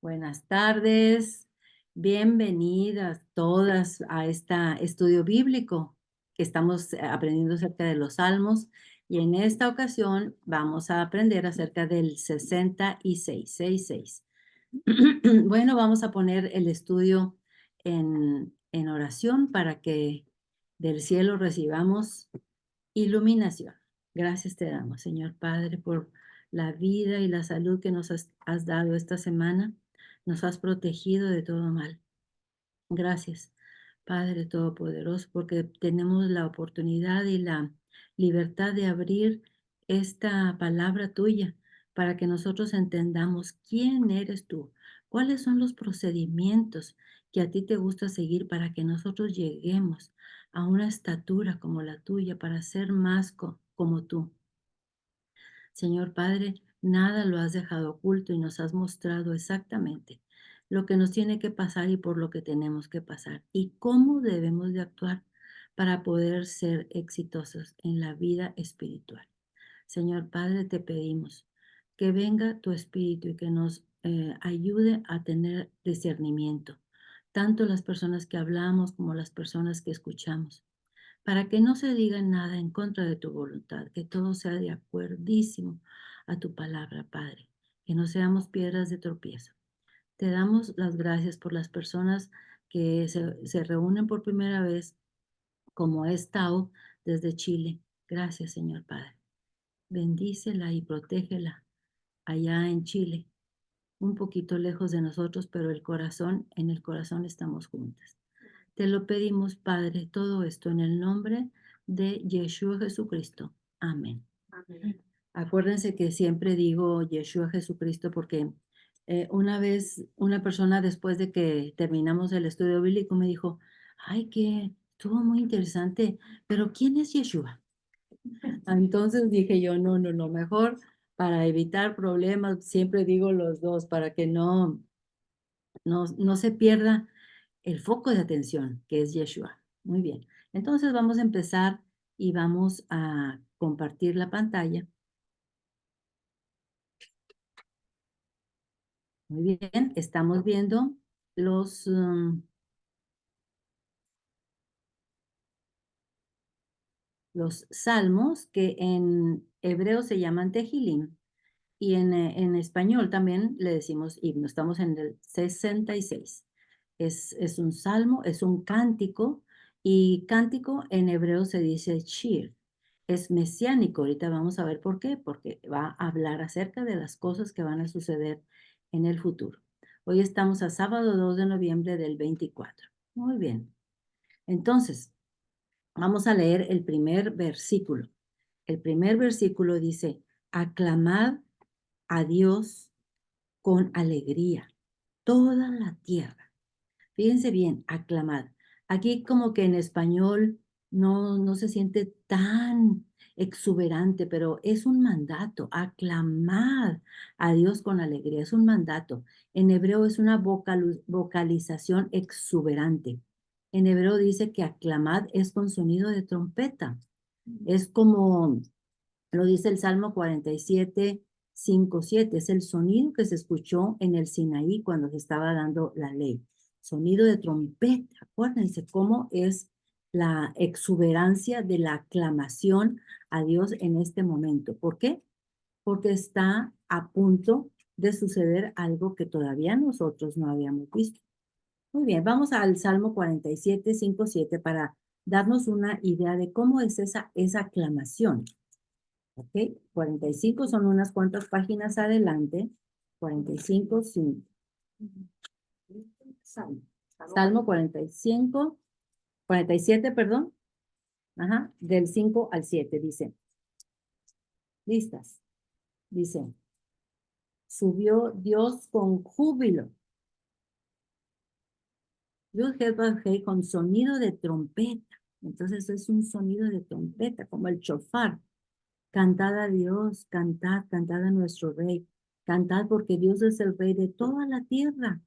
Buenas tardes, bienvenidas todas a este estudio bíblico que estamos aprendiendo acerca de los salmos y en esta ocasión vamos a aprender acerca del 66, 66. Bueno, vamos a poner el estudio en oración para que del cielo recibamos iluminación. Gracias te damos, Señor Padre, por la vida y la salud que nos has dado esta semana. Nos has protegido de todo mal. Gracias, Padre Todopoderoso, porque tenemos la oportunidad y la libertad de abrir esta palabra tuya para que nosotros entendamos quién eres tú, cuáles son los procedimientos que a ti te gusta seguir para que nosotros lleguemos a una estatura como la tuya, para ser más como tú. Señor Padre, nada lo has dejado oculto y nos has mostrado exactamente lo que nos tiene que pasar y por lo que tenemos que pasar y cómo debemos de actuar para poder ser exitosos en la vida espiritual. Señor Padre, te pedimos que venga tu Espíritu y que nos ayude a tener discernimiento, tanto las personas que hablamos como las personas que escuchamos, para que no se diga nada en contra de tu voluntad, que todo sea de acuerdísimo a tu palabra, Padre, que no seamos piedras de tropiezo. Te damos las gracias por las personas que se reúnen por primera vez, como es Tao desde Chile. Gracias, Señor Padre. Bendícela y protégela allá en Chile, un poquito lejos de nosotros, pero en el corazón estamos juntas. Te lo pedimos, Padre, todo esto en el nombre de Yeshua Jesucristo. Amén. Amén. Acuérdense que siempre digo Yeshua Jesucristo porque una vez una persona después de que terminamos el estudio bíblico me dijo, ay, que estuvo muy interesante, pero ¿quién es Yeshua? Entonces dije yo, no, mejor para evitar problemas, siempre digo los dos para que no se pierda el foco de atención, que es Yeshua. Muy bien. Entonces vamos a empezar y vamos a compartir la pantalla. Muy bien, estamos viendo los, los salmos que en hebreo se llaman Tehilim y en español también le decimos himno. Estamos en el 66. Es un salmo, es un cántico y cántico en hebreo se dice shir. Es mesiánico. Ahorita vamos a ver por qué, porque va a hablar acerca de las cosas que van a suceder en el futuro. Hoy estamos a sábado 2 de noviembre del 24. Muy bien. Entonces, vamos a leer el primer versículo. El primer versículo dice, aclamad a Dios con alegría, toda la tierra. Fíjense bien, aclamad. Aquí como que en español no se siente tan exuberante, pero es un mandato, aclamad a Dios con alegría, es un mandato. En hebreo es una vocalización exuberante. En hebreo dice que aclamad es con sonido de trompeta. Es como lo dice el Salmo 47, 5, 7. Es el sonido que se escuchó en el Sinaí cuando se estaba dando la ley. Sonido de trompeta. Acuérdense cómo es la exuberancia de la aclamación a Dios en este momento. ¿Por qué? Porque está a punto de suceder algo que todavía nosotros no habíamos visto. Muy bien, vamos al Salmo 47, 5, 7 para darnos una idea de cómo es esa aclamación. ¿Ok? 45 son unas cuantas páginas adelante. 45, 5. Salmo 45, 47, perdón. Ajá, del 5 al 7 dice. Listas. Dice, subió Dios con júbilo. Dios con sonido de trompeta. Entonces es un sonido de trompeta, como el chofar. Cantad a Dios, cantad a nuestro Rey. Cantad porque Dios es el Rey de toda la tierra.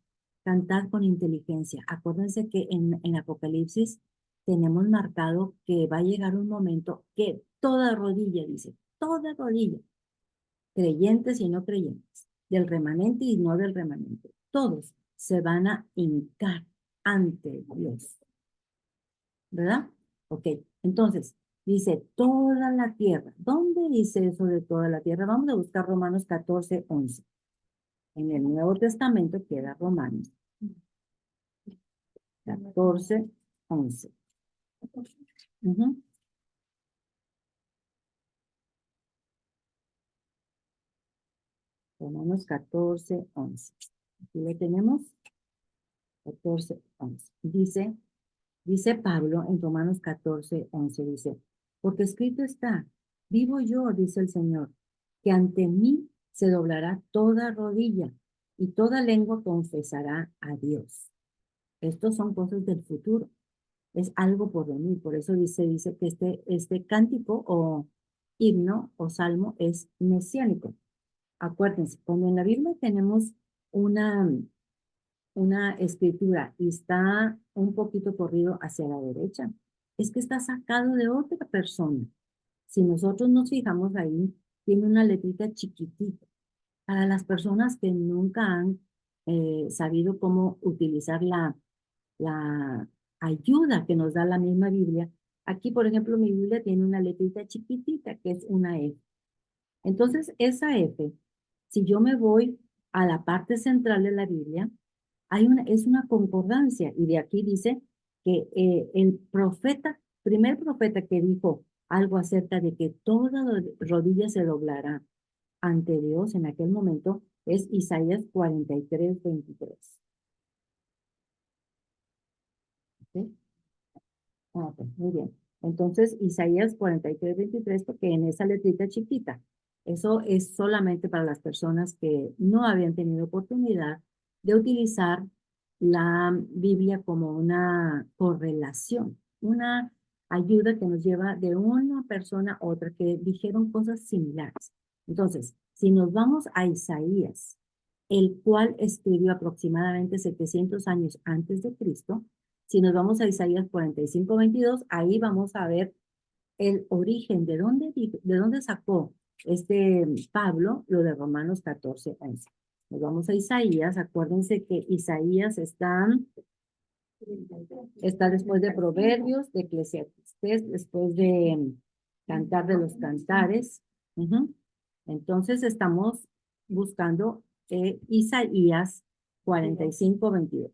Cantad con inteligencia. Acuérdense que en Apocalipsis tenemos marcado que va a llegar un momento que toda rodilla, dice, toda rodilla, creyentes y no creyentes, del remanente y no del remanente. Todos se van a hincar ante Dios. ¿Verdad? Ok, entonces, dice toda la tierra. ¿Dónde dice eso de toda la tierra? Vamos a buscar Romanos 14, 11. En el Nuevo Testamento queda Romanos 14, 11. Ujú. Romanos 14, 11. Aquí lo tenemos. 14, 11. Dice Pablo en Romanos 14, 11, dice, porque escrito está, vivo yo, dice el Señor, que ante mí se doblará toda rodilla y toda lengua confesará a Dios. Estos son cosas del futuro, es algo por venir, por eso dice que este cántico o himno o salmo es mesiánico. Acuérdense, cuando en la Biblia tenemos una escritura y está un poquito corrido hacia la derecha, es que está sacado de otra persona. Si nosotros nos fijamos ahí, tiene una letrita chiquitita. Para las personas que nunca han sabido cómo utilizar la ayuda que nos da la misma Biblia, aquí, por ejemplo, mi Biblia tiene una letrita chiquitita que es una F. Entonces, esa F, si yo me voy a la parte central de la Biblia, es una concordancia, y de aquí dice que el primer profeta que dijo algo acerca de que toda rodilla se doblará ante Dios en aquel momento es Isaías 43, 23. ¿Sí? Ok, muy bien. Entonces, Isaías 43, 23, porque en esa letrita chiquita, eso es solamente para las personas que no habían tenido oportunidad de utilizar la Biblia como una correlación, una ayuda que nos lleva de una persona a otra, que dijeron cosas similares. Entonces, si nos vamos a Isaías, el cual escribió aproximadamente 700 años antes de Cristo, si nos vamos a Isaías 45, 22, ahí vamos a ver el origen, de dónde sacó este Pablo lo de Romanos 14, 11. Nos vamos a Isaías, acuérdense que Isaías está después de Proverbios, de Eclesiastés, después de Cantar de los Cantares. Ujú. Entonces estamos buscando Isaías 45, 22.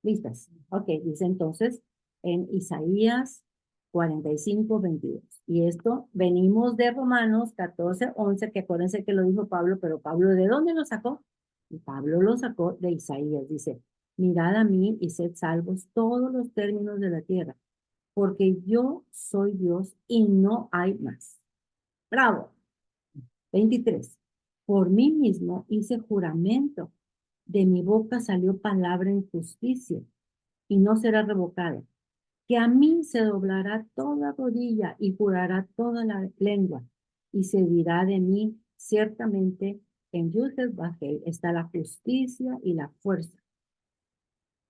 ¿Listas? Ok, dice entonces en Isaías 45, 22. Y esto venimos de Romanos 14, 11, que acuérdense que lo dijo Pablo, pero Pablo, ¿de dónde lo sacó? Y Pablo lo sacó de Isaías. Dice, mirad a mí y sed salvos todos los términos de la tierra, porque yo soy Dios y no hay más. Bravo. 23. Por mí mismo hice juramento, de mi boca salió palabra en justicia y no será revocada, que a mí se doblará toda rodilla y jurará toda la lengua, y se dirá de mí, ciertamente en Yudhet Bajel está la justicia y la fuerza.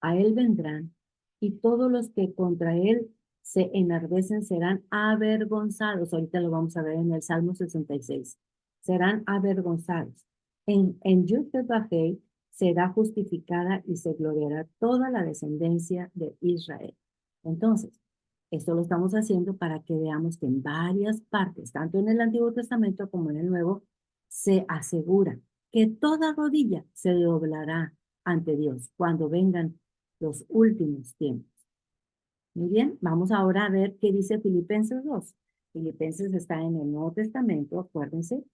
A él vendrán, y todos los que contra él se enardecen serán avergonzados. Ahorita lo vamos a ver en el Salmo 66. Serán avergonzados. En Yudhet Bajel será justificada y se gloriará toda la descendencia de Israel. Entonces, esto lo estamos haciendo para que veamos que en varias partes, tanto en el Antiguo Testamento como en el Nuevo, se asegura que toda rodilla se doblará ante Dios cuando vengan los últimos tiempos. Muy bien, vamos ahora a ver qué dice Filipenses 2. Filipenses está en el Nuevo Testamento, acuérdense,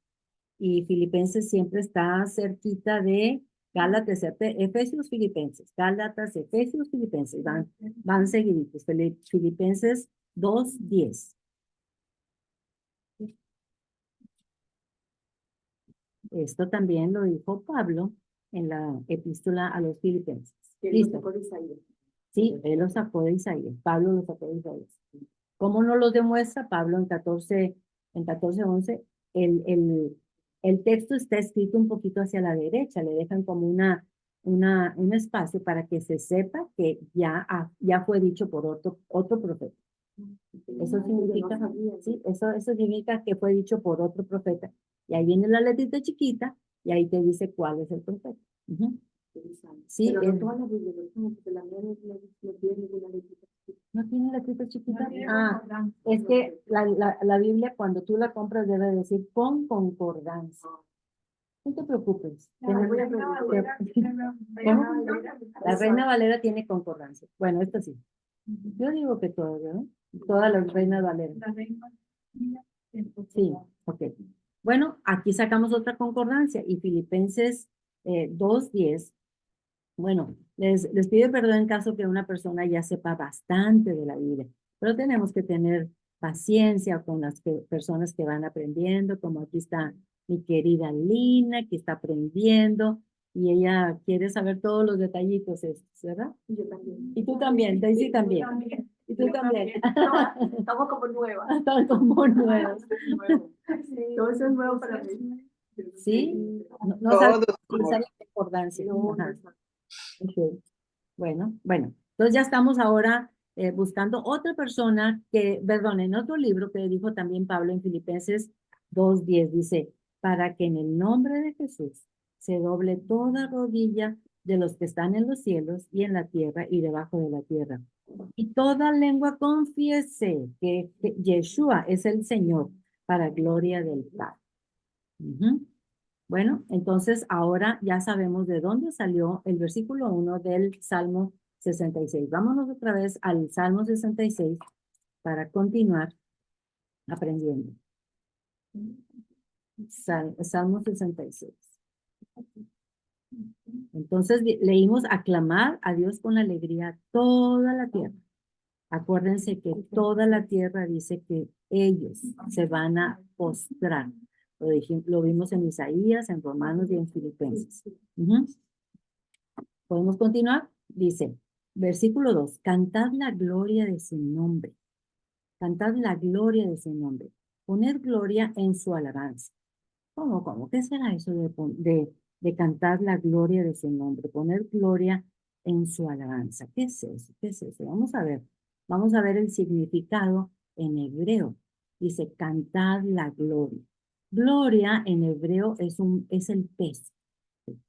y Filipenses siempre está cerquita de Gálatas, Efesios, Filipenses, Gálatas, Efesios, Filipenses, van seguiditos. Filipenses 2:10. Esto también lo dijo Pablo en la epístola a los Filipenses. ¿Listo? Sí, él lo sacó de Isaías. Pablo lo sacó de Isaías. ¿Cómo nos lo demuestra? Pablo en 14, 11, el el texto está escrito un poquito hacia la derecha, le dejan como un espacio para que se sepa que ya fue dicho por otro profeta. Eso significa, sí, eso significa que fue dicho por otro profeta. Y ahí viene la letrita chiquita y ahí te dice cuál es el profeta. Ujú. Sí, Pero no es, todas las Biblias, porque la mía no tiene ninguna letrita chiquita. ¿no tiene letrita chiquita? No tiene Ah, concordancia. es que la Biblia cuando tú la compras debe decir con concordancia. No te preocupes. Voy a ¿Cómo? La Reina Valera tiene concordancia. Bueno, esto sí. Yo digo que todo, ¿no? Todas las Reinas Valeras. Sí, ok. Bueno, aquí sacamos otra concordancia y Filipenses 2:10. Bueno, les pido perdón en caso que una persona ya sepa bastante de la Biblia, pero tenemos que tener paciencia con las personas que van aprendiendo, como aquí está mi querida Lina, que está aprendiendo y ella quiere saber todos los detallitos estos, ¿verdad? Y yo también. Y tú también, Daisy también. Y tú también. Estamos como nuevas. Están como nuevas. Todo eso es nuevo para mí. Sí, no sabe Todos. utilizar la concordancia. No, Ajá. no. Ok. Bueno. Entonces ya estamos ahora buscando otra persona que, perdón, en otro libro que dijo también Pablo en Filipenses 2:10, dice, para que en el nombre de Jesús se doble toda rodilla de los que están en los cielos y en la tierra y debajo de la tierra. Y toda lengua confiese que Yeshua es el Señor para gloria del Padre. Ujú. Bueno, entonces ahora ya sabemos de dónde salió el versículo 1 del Salmo 66. Vámonos otra vez al Salmo 66 para continuar aprendiendo. Salmo 66. Entonces leímos aclamar a Dios con alegría toda la tierra. Acuérdense que toda la tierra dice que ellos se van a postrar. Lo vimos en Isaías, en Romanos y en Filipenses. ¿Podemos continuar? Dice, versículo 2, cantad la gloria de su nombre. Cantad la gloria de su nombre. Poner gloria en su alabanza. ¿Cómo? ¿Qué será eso de cantar la gloria de su nombre? Poner gloria en su alabanza. ¿Qué es eso? ¿Qué es eso? Vamos a ver el significado en hebreo. Dice, cantad la gloria. Gloria en hebreo es el peso,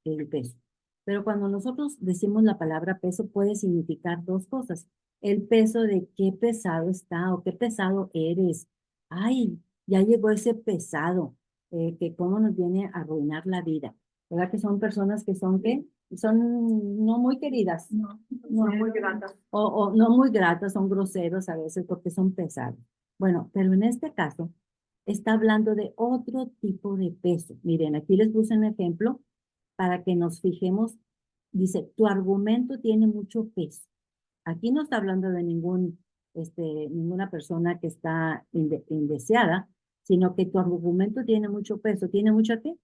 el peso. Pero cuando nosotros decimos la palabra peso puede significar dos cosas. El peso de qué pesado está o qué pesado eres. Ay, ya llegó ese pesado, que cómo nos viene a arruinar la vida. ¿Verdad que son personas que son qué? Son no muy queridas. No muy gratas. O no muy gratas, son groseros a veces porque son pesados. Bueno, pero en este caso está hablando de otro tipo de peso. Miren, aquí les puse un ejemplo para que nos fijemos. Dice, tu argumento tiene mucho peso. Aquí no está hablando de ninguna persona que está indeseada, sino que tu argumento tiene mucho peso. ¿Tiene mucha qué?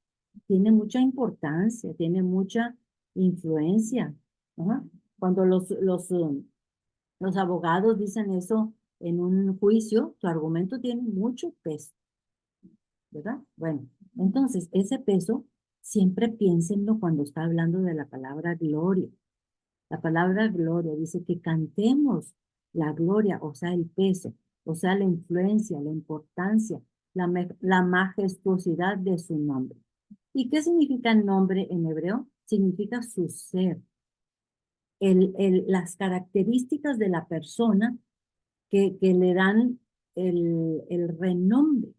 Tiene mucha importancia, tiene mucha influencia. Ajá. Cuando los abogados dicen eso en un juicio, tu argumento tiene mucho peso, ¿verdad? Bueno, entonces ese peso siempre piénsenlo cuando está hablando de la palabra gloria. La palabra gloria dice que cantemos la gloria, o sea, el peso, o sea, la influencia, la importancia, la majestuosidad de su nombre. ¿Y qué significa nombre en hebreo? Significa su ser, las características de la persona que le dan el renombre,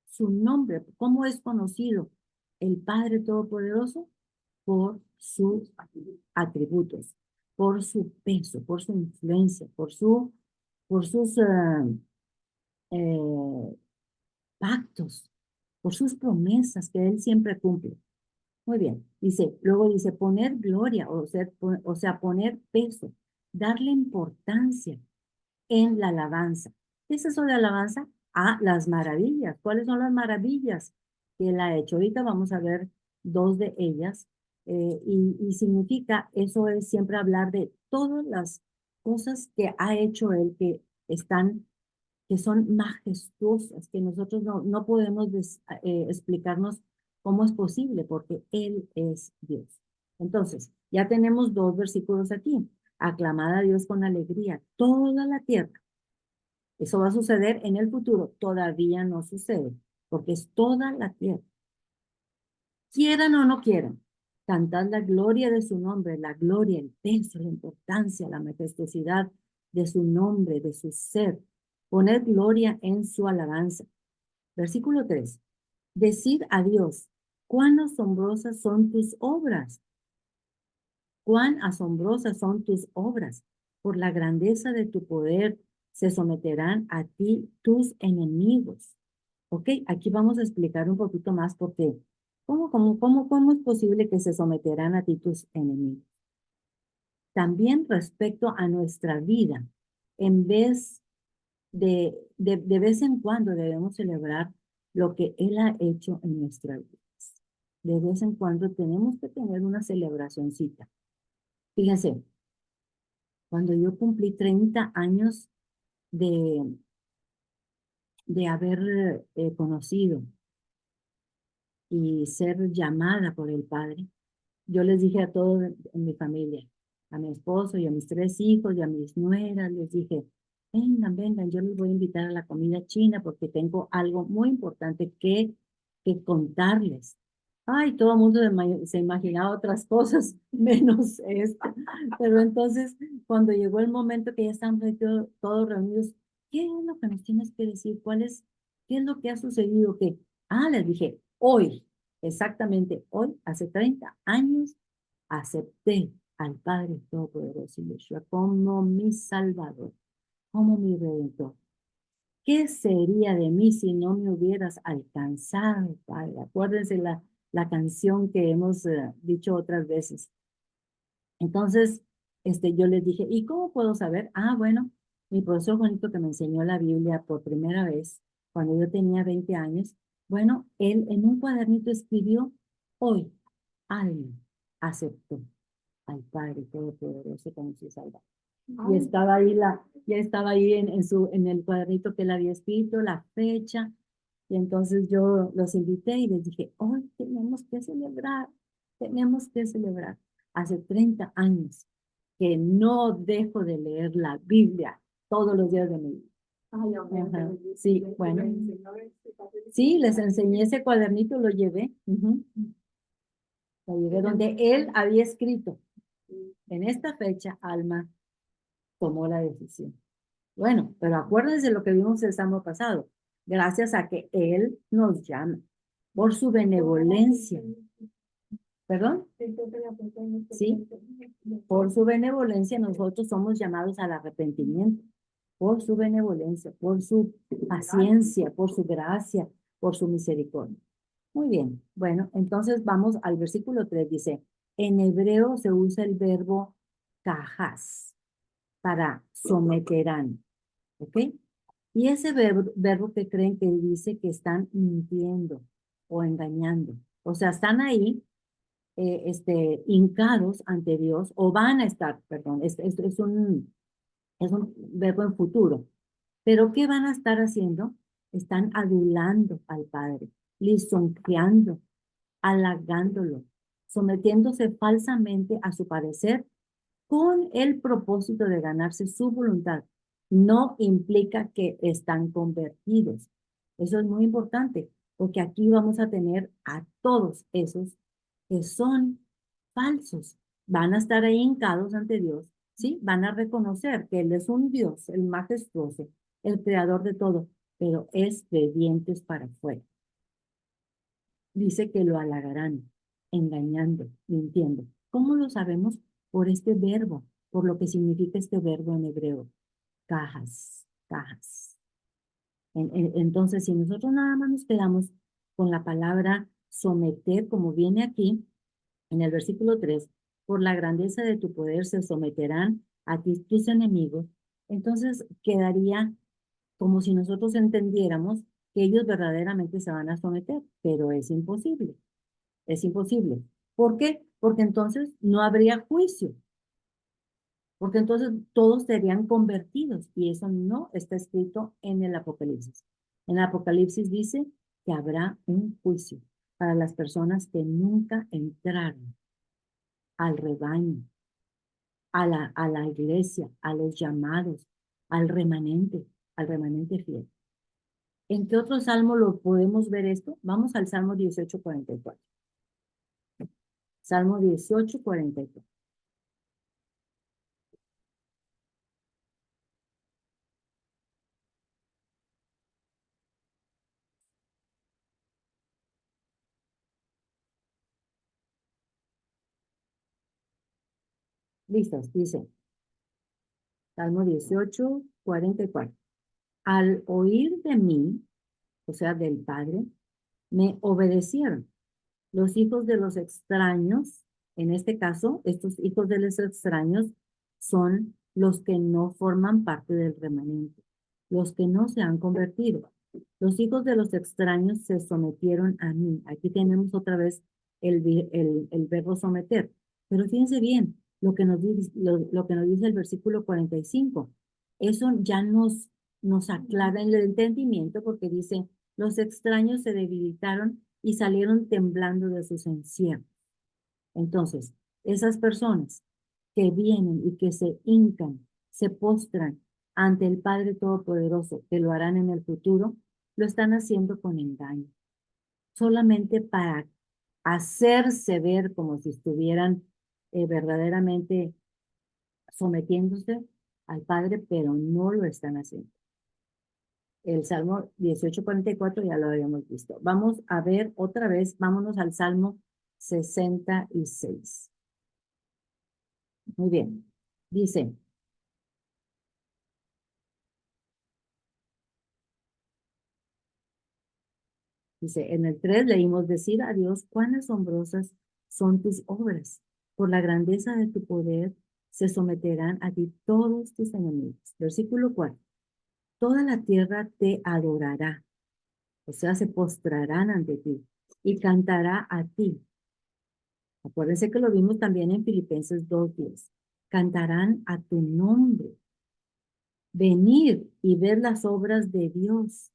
su nombre. ¿Cómo es conocido el Padre Todopoderoso? Por sus atributos, por su peso, por su influencia, por sus eh, pactos, por sus promesas que Él siempre cumple. Muy bien, luego dice poner gloria, o sea, poner peso, darle importancia en la alabanza. ¿Qué es eso de alabanza? Ah, las maravillas. ¿Cuáles son las maravillas que Él ha hecho? Ahorita vamos a ver dos de ellas. Y significa, eso es siempre hablar de todas las cosas que ha hecho Él que son majestuosas, que nosotros no podemos explicarnos ¿Cómo es posible? Porque Él es Dios. Entonces, ya tenemos 2 versículos aquí. Aclamad a Dios con alegría, toda la tierra. Eso va a suceder en el futuro. Todavía no sucede, porque es toda la tierra. Quieran o no quieran, cantad la gloria de su nombre, la gloria, el peso, la importancia, la majestuosidad de su nombre, de su ser. Poned gloria en su alabanza. Versículo 3. Decid a Dios, cuán asombrosas son tus obras. Cuán asombrosas son tus obras. Por la grandeza de tu poder se someterán a ti tus enemigos. Ok, aquí vamos a explicar un poquito más porque ¿cómo es posible que se someterán a ti tus enemigos? También respecto a nuestra vida, en vez de vez en cuando debemos celebrar lo que Él ha hecho en nuestra vida. De vez en cuando tenemos que tener una celebracioncita. Fíjense, cuando yo cumplí 30 años de, de haber conocido y ser llamada por el Padre, yo les dije a todos en mi familia, a mi esposo y a mis 3 hijos y a mis nueras, les dije, vengan, vengan, yo les voy a invitar a la comida china porque tengo algo muy importante que contarles. Ay, todo el mundo se imaginaba otras cosas, menos esto. Pero entonces, cuando llegó el momento que ya estamos ahí todos reunidos, ¿qué es lo que nos tienes que decir? ¿Qué es lo que ha sucedido? Les dije, hoy, exactamente hoy, hace 30 años, acepté al Padre Todopoderoso y Yeshua como mi Salvador, como mi Redentor. ¿Qué sería de mí si no me hubieras alcanzado, Padre? Acuérdense la canción que hemos dicho otras veces. Entonces, yo les dije, ¿y cómo puedo saber? Bueno, mi profesor Juanito que me enseñó la Biblia por primera vez, cuando yo tenía 20 años, bueno, él en un cuadernito escribió, hoy, alma, aceptó al Padre Todopoderoso como su Salvador. Y estaba ahí ya estaba ahí en el cuadernito que él había escrito, la fecha, y entonces yo los invité y les dije, hoy tenemos que celebrar. Hace 30 años que no dejo de leer la Biblia todos los días de mi vida. Ajá. Sí, bueno. Sí, les enseñé ese cuadernito, lo llevé. Lo llevé donde él había escrito. En esta fecha, Alma tomó la decisión. Bueno, pero acuérdense lo que vimos el sábado pasado. Gracias a que Él nos llama por su benevolencia. ¿Perdón? Sí, por su benevolencia nosotros somos llamados al arrepentimiento. Por su benevolencia, por su paciencia, por su gracia, por su misericordia. Muy bien, bueno, entonces vamos al versículo 3, dice, en hebreo se usa el verbo cajas para someterán, ¿ok? Y ese verbo que creen que dice que están mintiendo o engañando. O sea, están ahí, hincados ante Dios, o van a estar, perdón, es un verbo en futuro. Pero ¿qué van a estar haciendo? Están adulando al Padre, lisonjeando, halagándolo, sometiéndose falsamente a su parecer con el propósito de ganarse su voluntad. No implica que están convertidos. Eso es muy importante, porque aquí vamos a tener a todos esos que son falsos. Van a estar ahí hincados ante Dios, ¿sí? Van a reconocer que Él es un Dios, el majestuoso, el creador de todo, pero es de dientes para afuera. Dice que lo halagarán, engañando, mintiendo. ¿Cómo lo sabemos? Por este verbo, por lo que significa este verbo en hebreo. Cajas, cajas. Entonces, si nosotros nada más nos quedamos con la palabra someter, como viene aquí en el versículo 3, por la grandeza de tu poder se someterán a ti tus enemigos, entonces quedaría como si nosotros entendiéramos que ellos verdaderamente se van a someter, pero es imposible. Es imposible. ¿Por qué? Porque entonces no habría juicio, porque entonces todos serían convertidos y eso no está escrito en el Apocalipsis. En el Apocalipsis dice que habrá un juicio. para las personas que nunca entraron al rebaño, a la iglesia, a los llamados, al remanente fiel. ¿En qué otro salmo lo podemos ver esto? Vamos al Salmo 18:44. Salmo 18:44. Listos, dice, Salmo 18:44. Al oír de mí, o sea, del Padre, me obedecieron. Los hijos de los extraños, en este caso, estos hijos de los extraños son los que no forman parte del remanente, los que no se han convertido. Los hijos de los extraños se sometieron a mí. Aquí tenemos otra vez el verbo someter. Pero fíjense bien lo que nos dice, lo que nos dice el versículo 45. Eso ya nos aclara el entendimiento porque dice, los extraños se debilitaron y salieron temblando de sus encierros. Entonces, esas personas que vienen y que se hincan, se postran ante el Padre Todopoderoso, que lo harán en el futuro, lo están haciendo con engaño, solamente para hacerse ver como si estuvieran verdaderamente sometiéndose al Padre, pero no lo están haciendo. El Salmo 18:44 ya lo habíamos visto. Vamos a ver otra vez, vámonos al Salmo 66. Muy bien. Dice, en el 3 leímos decir a Dios, cuán asombrosas son tus obras. Por la grandeza de tu poder se someterán a ti todos tus enemigos. Versículo 4. Toda la tierra te adorará, o sea, se postrarán ante ti y cantará a ti. Acuérdense que lo vimos también en Filipenses 2:10. Cantarán a tu nombre. Venir y ver las obras de Dios,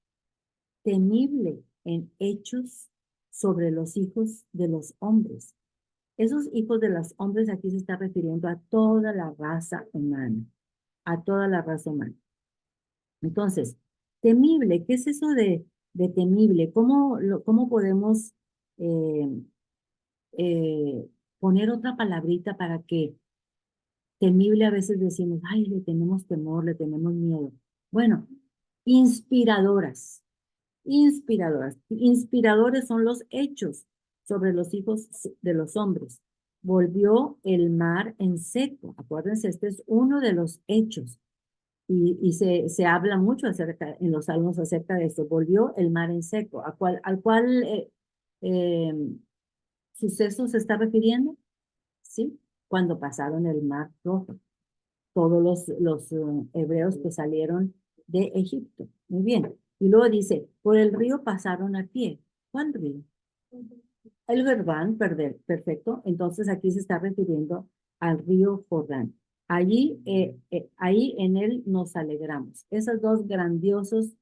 temible en hechos sobre los hijos de los hombres. Esos hijos de los hombres aquí se está refiriendo a toda la raza humana, a toda la raza humana. Entonces, temible, ¿qué es eso de temible? ¿Cómo podemos eh, poner otra palabrita para que temible a veces decimos, ay, le tenemos temor, le tenemos miedo? Bueno, inspiradoras, inspiradoras. Inspiradores son los hechos sobre los hijos de los hombres. Volvió el mar en seco. Acuérdense, este es uno de los hechos. Y se habla mucho acerca, en los salmos acerca de esto. Volvió el mar en seco. ¿Al cual eh, suceso se está refiriendo? ¿Sí? Cuando pasaron el mar rojo. Todos los hebreos que salieron de Egipto. Muy bien. Y luego dice, por el río pasaron a pie. ¿Cuál río? El Jordán, perfecto. Entonces aquí se está refiriendo al río Jordán. Allí, ahí en él nos alegramos. Esos dos grandiosos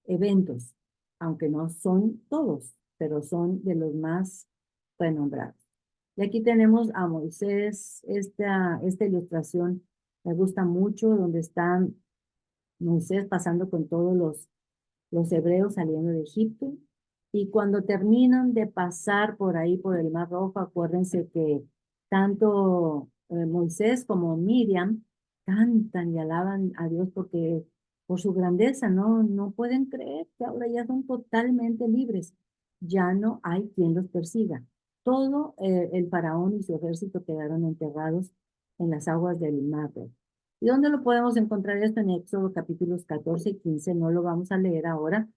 eventos, aunque no son todos, pero son de los más renombrados. Y aquí tenemos a Moisés, esta ilustración me gusta mucho, donde está Moisés pasando con todos los hebreos saliendo de Egipto. Y cuando terminan de pasar por ahí, por el Mar Rojo, acuérdense que tanto Moisés como Miriam cantan y alaban a Dios porque por su grandeza no pueden creer que ahora ya son totalmente libres. Ya no hay quien los persiga. Todo el faraón y su ejército quedaron enterrados en las aguas del Mar Rojo. ¿Y dónde lo podemos encontrar esto? En Éxodo capítulos 14 y 15. No lo vamos a leer ahora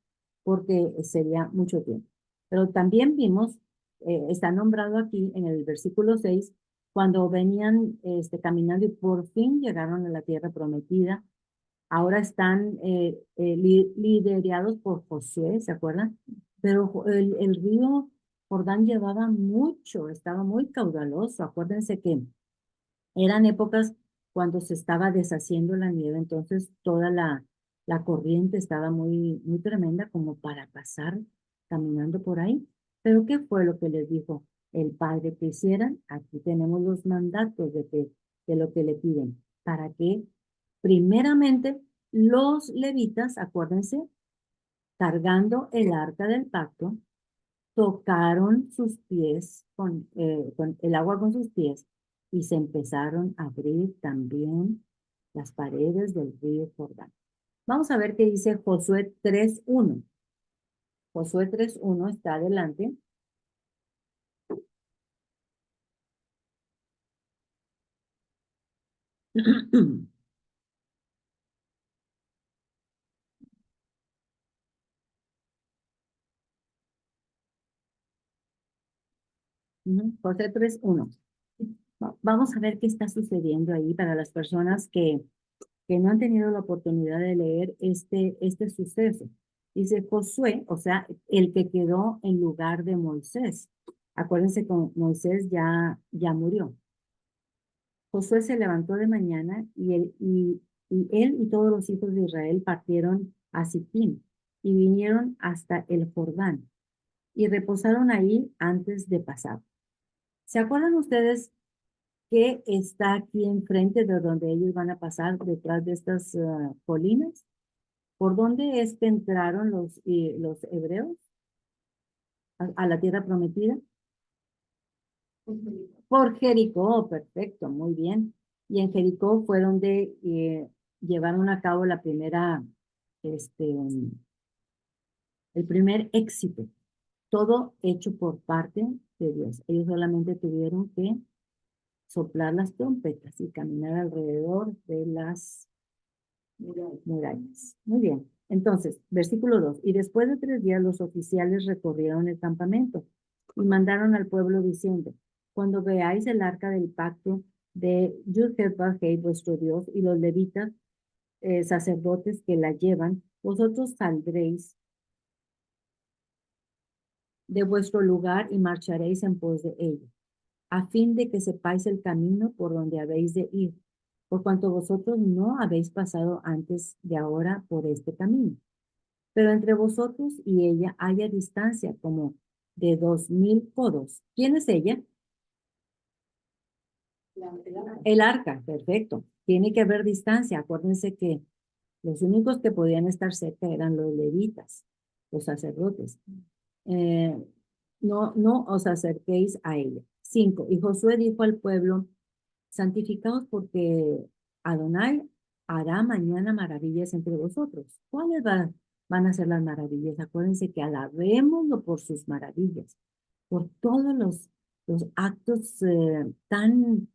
porque sería mucho tiempo. Pero también vimos, está nombrado aquí en el versículo 6, cuando venían caminando y por fin llegaron a la tierra prometida. Ahora están liderados por Josué, ¿se acuerdan? Pero el río Jordán llevaba mucho, estaba muy caudaloso. Acuérdense que eran épocas cuando se estaba deshaciendo la nieve, entonces toda la corriente estaba muy tremenda como para pasar caminando por ahí. Pero ¿qué fue lo que les dijo el Padre que hicieran? Aquí tenemos los mandatos de lo que le piden. Para que, primeramente, los levitas, acuérdense, cargando el arca del pacto, tocaron sus pies con el agua con sus pies y se empezaron a abrir también las paredes del río Jordán. Vamos a ver qué dice Josué 3:1. Josué 3:1 está adelante. Josué 3:1. Vamos a ver qué está sucediendo ahí para las personas que no han tenido la oportunidad de leer este suceso. Dice Josué, o sea, el que quedó en lugar de Moisés. Acuérdense que Moisés ya murió. Josué se levantó de mañana y él y todos los hijos de Israel partieron a Sittim y vinieron hasta el Jordán y reposaron ahí antes de pasar. ¿Se acuerdan ustedes que está aquí enfrente de donde ellos van a pasar, detrás de estas colinas? ¿Por dónde es que entraron los hebreos a la tierra prometida? Por Jericó, perfecto, muy bien. Y en Jericó fue donde llevaron a cabo la primera, el primer éxito, todo hecho por parte de Dios. Ellos solamente tuvieron que soplar las trompetas y caminar alrededor de las murallas. Muy bien. Entonces, versículo 2. Y después de 3 días los oficiales recorrieron el campamento y mandaron al pueblo diciendo, cuando veáis el arca del pacto de Yud-Heh-Vah-Heh, vuestro Dios, y los levitas, sacerdotes que la llevan, vosotros saldréis de vuestro lugar y marcharéis en pos de ella, a fin de que sepáis el camino por donde habéis de ir, por cuanto vosotros no habéis pasado antes de ahora por este camino. Pero entre vosotros y ella haya distancia como de 2000 codos. ¿Quién es ella? El arca, perfecto. Tiene que haber distancia. Acuérdense que los únicos que podían estar cerca eran los levitas, los sacerdotes. No os acerquéis a ella. 5. Y Josué dijo al pueblo, santificaos porque Adonai hará mañana maravillas entre vosotros. ¿Cuáles van a ser las maravillas? Acuérdense que alabémoslo por sus maravillas, por todos los actos tan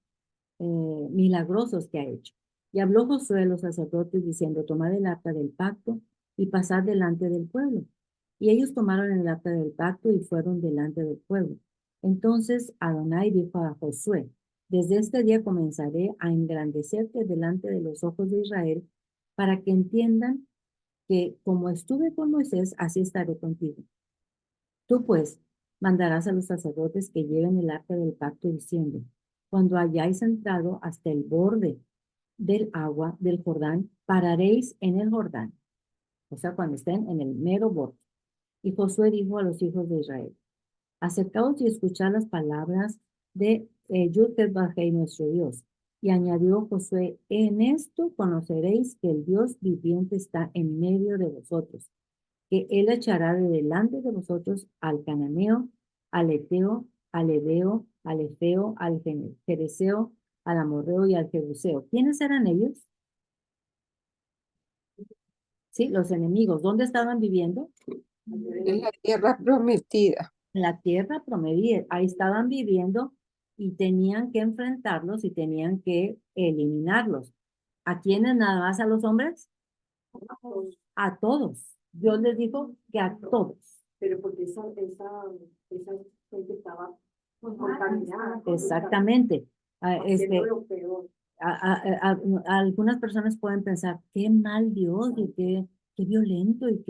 milagrosos que ha hecho. Y habló Josué a los sacerdotes diciendo, tomad el arca del pacto y pasad delante del pueblo. Y ellos tomaron el arca del pacto y fueron delante del pueblo. Entonces Adonai dijo a Josué, desde este día comenzaré a engrandecerte delante de los ojos de Israel para que entiendan que como estuve con Moisés, así estaré contigo. Tú pues mandarás a los sacerdotes que lleven el arca del pacto diciendo, cuando hayáis entrado hasta el borde del agua del Jordán, pararéis en el Jordán. O sea, cuando estén en el mero borde. Y Josué dijo a los hijos de Israel, acercaos y escuchad las palabras de Yud-Heh-Vah-Heh, nuestro Dios. Y añadió Josué, en esto conoceréis que el Dios viviente está en medio de vosotros, que él echará de delante de vosotros al cananeo, al eteo, al hebeo, al efeo, al jereseo, al amorreo y al jebuseo. ¿Quiénes eran ellos? Sí, los enemigos. ¿Dónde estaban viviendo? En la tierra prometida. En la tierra prometida. Ahí estaban viviendo y tenían que enfrentarlos y tenían que eliminarlos. ¿A quiénes nada más? ¿A los hombres? A todos. Dios les dijo que a todos. Pero porque esa gente estaba contaminada. Exactamente. Haciendo lo peor. Algunas personas pueden pensar, qué mal Dios y qué violento y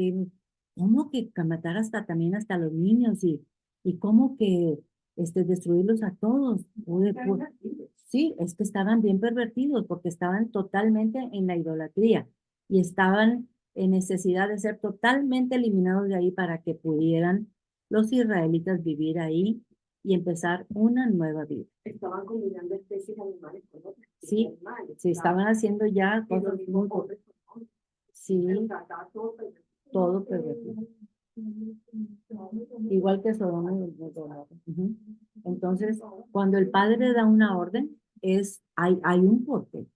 cómo que matar también hasta los niños y cómo que destruirlos a todos. Sí, es que estaban bien pervertidos porque estaban totalmente en la idolatría y estaban en necesidad de ser totalmente eliminados de ahí para que pudieran los israelitas vivir ahí y empezar una nueva vida. Estaban combinando especies animales con otras especies Sí, animales. se estaban haciendo ya Y lo cosas mismo muy... hombres con hombres. Sí, O sea, estaba todo pervertido. todo pervertido. Igual que Sodoma y Gomorra. Ujú. Entonces, cuando el Padre da una orden, hay un porqué.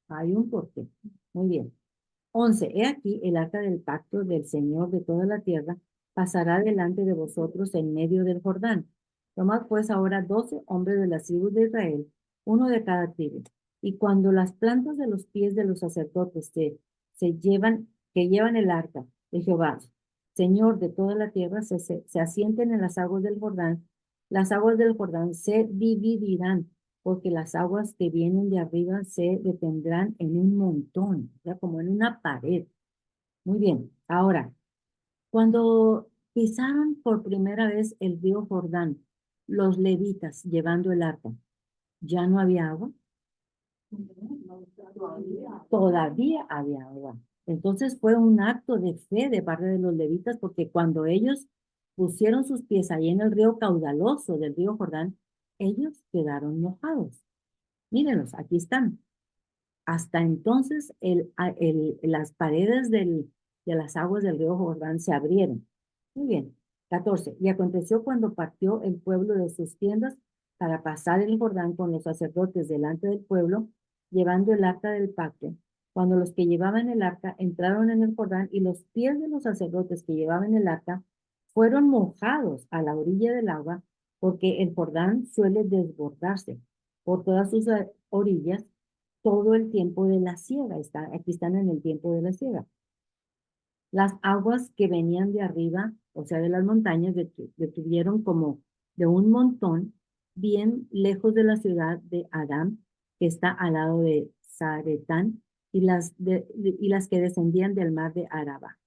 Hay un porqué. Muy bien. 11. He aquí el arca del pacto del Señor de toda la tierra pasará delante de vosotros en medio del Jordán. Tomad pues ahora 12 hombres de las tribus de Israel, uno de cada tribu. Y cuando las plantas de los pies de los sacerdotes que llevan el arca de Jehová, Señor de toda la tierra, se asienten en las aguas del Jordán se dividirán, porque las aguas que vienen de arriba se detendrán en un montón, o sea, como en una pared. Muy bien, ahora, cuando pisaron por primera vez el río Jordán, los levitas llevando el arca, ¿ya no había agua? Todavía había agua. Entonces fue un acto de fe de parte de los levitas, porque cuando ellos pusieron sus pies ahí en el río caudaloso del río Jordán, ellos quedaron mojados. Mírenlos, aquí están. Hasta entonces las paredes de las aguas del río Jordán se abrieron. Muy bien. 14. Y aconteció cuando partió el pueblo de sus tiendas para pasar el Jordán con los sacerdotes delante del pueblo, llevando el arca del pacto. Cuando los que llevaban el arca entraron en el Jordán y los pies de los sacerdotes que llevaban el arca fueron mojados a la orilla del agua, porque el Jordán suele desbordarse por todas sus orillas todo el tiempo de la siega. Aquí están en el tiempo de la siega. Las aguas que venían de arriba, o sea, de las montañas, detuvieron como de un montón, bien lejos de la ciudad de Adam, que está al lado de Zaretán, y las que descendían del mar de Araba,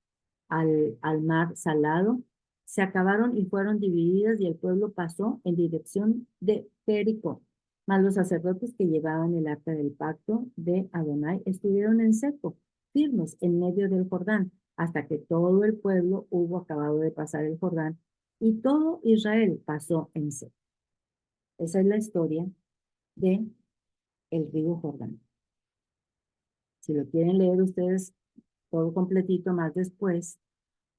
al mar salado, se acabaron y fueron divididas, y el pueblo pasó en dirección de Jericó. Mas los sacerdotes que llevaban el arca del pacto de Adonai estuvieron en seco, firmes en medio del Jordán, hasta que todo el pueblo hubo acabado de pasar el Jordán, y todo Israel pasó en seco. Esa es la historia de el río Jordán. Si lo quieren leer ustedes todo completito más después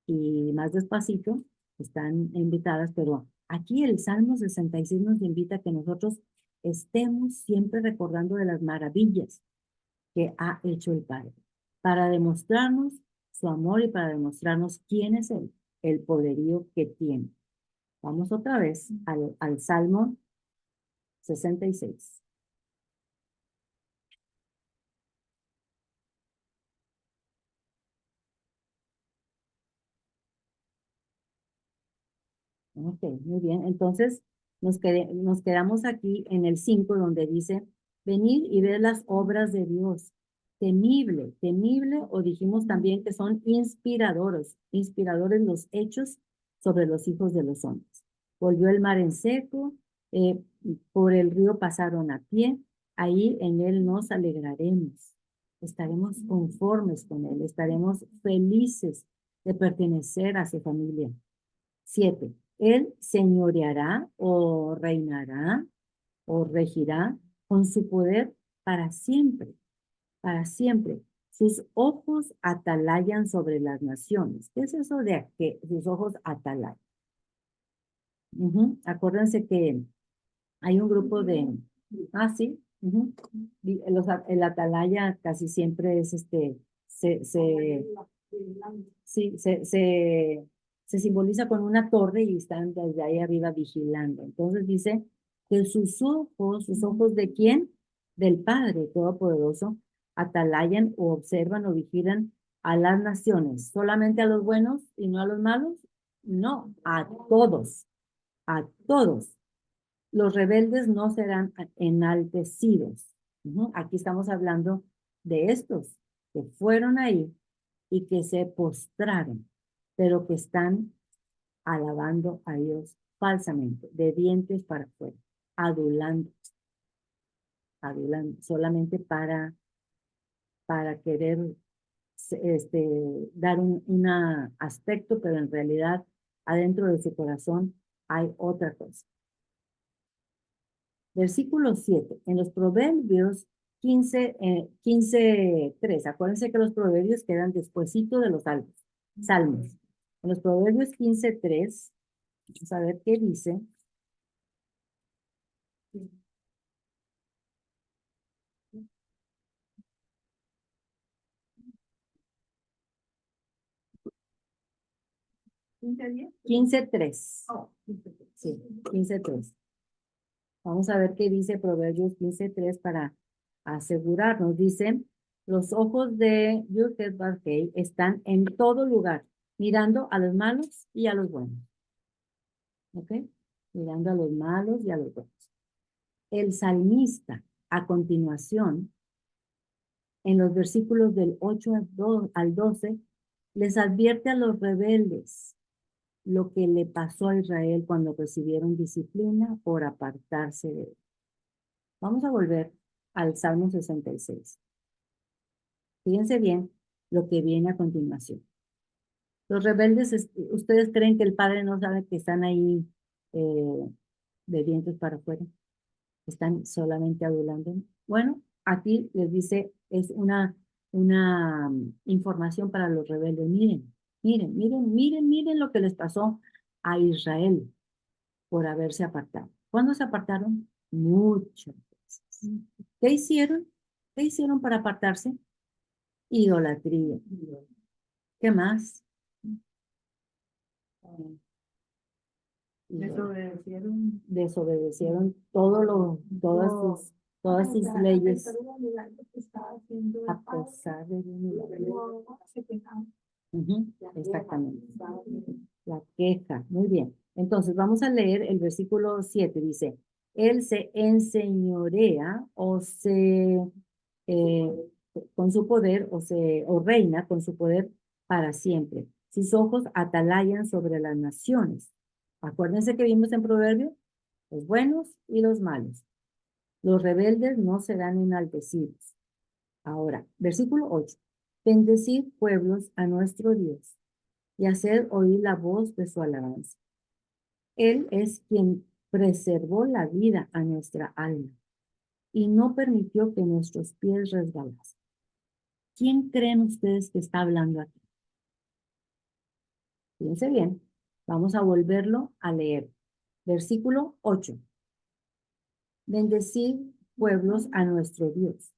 y más despacito, están invitadas, pero aquí el Salmo 66 nos invita a que nosotros estemos siempre recordando de las maravillas que ha hecho el Padre, para demostrarnos su amor y para demostrarnos quién es Él, el poderío que tiene. Vamos otra vez al Salmo 66. Ok, muy bien. Entonces, nos quedamos aquí en el 5, donde dice, venid y ved las obras de Dios. Temible, temible, o dijimos también que son inspiradores los hechos sobre los hijos de los hombres. Volvió el mar en seco, eh, por el río pasaron a pie, ahí en él nos alegraremos. Estaremos conformes con él, estaremos felices de pertenecer a su familia. 7. Él señoreará o reinará o regirá con su poder para siempre, para siempre. Sus ojos atalayan sobre las naciones. ¿Qué es eso de que sus ojos atalayan? Acuérdense que hay un grupo de... Ah, sí. El atalaya casi siempre es sí, se simboliza con una torre y están desde ahí arriba vigilando. Entonces dice que sus ojos ¿de quién? Del Padre Todopoderoso, atalayan o observan o vigilan a las naciones. ¿Solamente a los buenos y no a los malos? No, a todos, a todos. Los rebeldes no serán enaltecidos. Aquí estamos hablando de estos que fueron ahí y que se postraron, pero que están alabando a Dios falsamente, de dientes para afuera, adulando, solamente para querer dar un aspecto, pero en realidad adentro de su corazón hay otra cosa. Versículo 7. En los Proverbios 15:3. Acuérdense que los proverbios quedan despuesito de los salmos. En los Proverbios 15:3, vamos a ver qué dice. ¿15:10? 15:3. Oh, 15:10. Sí, 15:3. Vamos a ver qué dice Proverbios 15:3 para asegurarnos. Dice, los ojos de Yud-Heh Vah-Heh están en todo lugar, mirando a los malos y a los buenos. ¿Ok? Mirando a los malos y a los buenos. El salmista, a continuación, en los versículos del 8 al 12, les advierte a los rebeldes lo que le pasó a Israel cuando recibieron disciplina por apartarse de él. Vamos a volver al Salmo 66. Fíjense bien lo que viene a continuación. Los rebeldes, ¿ustedes creen que el Padre no sabe que están ahí de dientes para afuera? Están solamente adulando. Bueno, aquí les dice, es una información para los rebeldes. Miren lo que les pasó a Israel por haberse apartado. ¿Cuándo se apartaron? Muchas veces. ¿Qué hicieron? ¿Qué hicieron para apartarse? Idolatría. ¿Qué más? Desobedecieron todas sus leyes a pesar de un milagro. Exactamente. La queja. Muy bien. Entonces vamos a leer el versículo 7. Dice, él se enseñorea con su poder o reina con su poder para siempre. Sus ojos atalayan sobre las naciones. Acuérdense que vimos en Proverbio los buenos y los malos. Los rebeldes no serán enaltecidos. Ahora, versículo 8. Bendecid pueblos a nuestro Dios y hacer oír la voz de su alabanza. Él es quien preservó la vida a nuestra alma y no permitió que nuestros pies resbalasen. ¿Quién creen ustedes que está hablando aquí? Fíjense bien, vamos a volverlo a leer. Versículo 8. Bendecid pueblos a nuestro Dios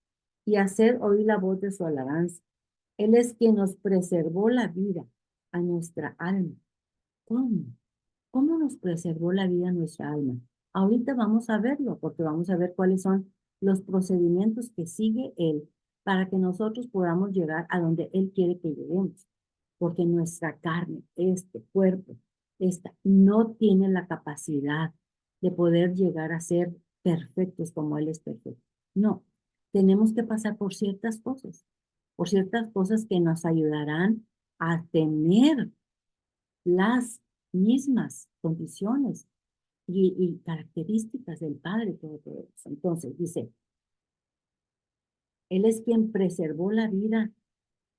y hacer oír la voz de su alabanza. Él es quien nos preservó la vida a nuestra alma. ¿Cómo? ¿Cómo nos preservó la vida a nuestra alma? Ahorita vamos a verlo, porque vamos a ver cuáles son los procedimientos que sigue Él para que nosotros podamos llegar a donde Él quiere que lleguemos. Porque nuestra carne, este cuerpo, no tiene la capacidad de poder llegar a ser perfectos como Él es perfecto. No, tenemos que pasar por ciertas cosas que nos ayudarán a tener las mismas condiciones y características del Padre todo eso. Entonces dice, Él es quien preservó la vida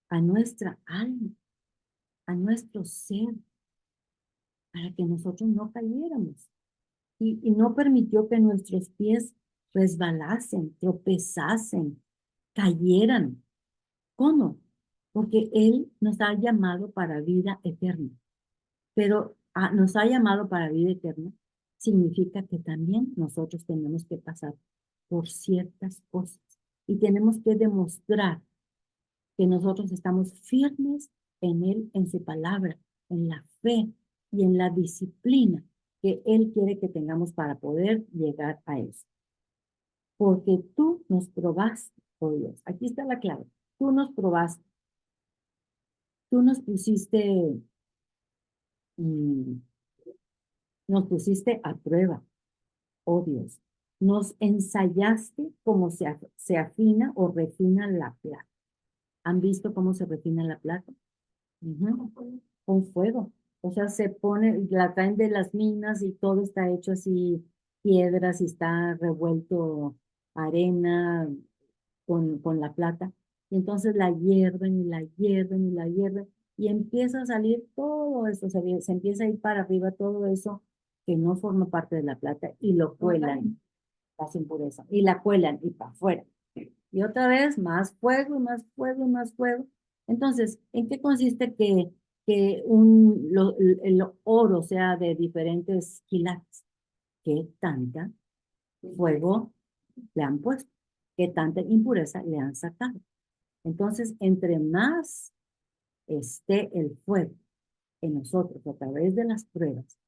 a nuestra alma, a nuestro ser, para que nosotros no cayéramos. Y no permitió que nuestros pies resbalasen, tropezasen, cayeran. ¿Cómo? Porque Él nos ha llamado para vida eterna. Pero nos ha llamado para vida eterna, significa que también nosotros tenemos que pasar por ciertas cosas y tenemos que demostrar que nosotros estamos firmes en Él, en su palabra, en la fe y en la disciplina que Él quiere que tengamos para poder llegar a eso. Porque tú nos probaste, oh Dios. Aquí está la clave. Tú nos probaste. Tú nos pusiste a prueba, oh Dios. Nos ensayaste como se afina o refina la plata. ¿Han visto cómo se refina la plata? Con fuego. O sea, se pone, la traen de las minas y todo está hecho así, piedras y está revuelto arena con la plata. Y entonces la hierven y la hierven y la hierven y empieza a salir todo eso, se empieza a ir para arriba todo eso que no forma parte de la plata y lo cuelan, las impurezas, y la cuelan y para afuera. Y otra vez, más fuego, y más fuego, y más fuego. Entonces, ¿en qué consiste que el oro sea de diferentes quilates? ¿Qué tanta fuego le han puesto? ¿Qué tanta impureza le han sacado? Entonces, entre más esté el fuego en nosotros a través de las pruebas,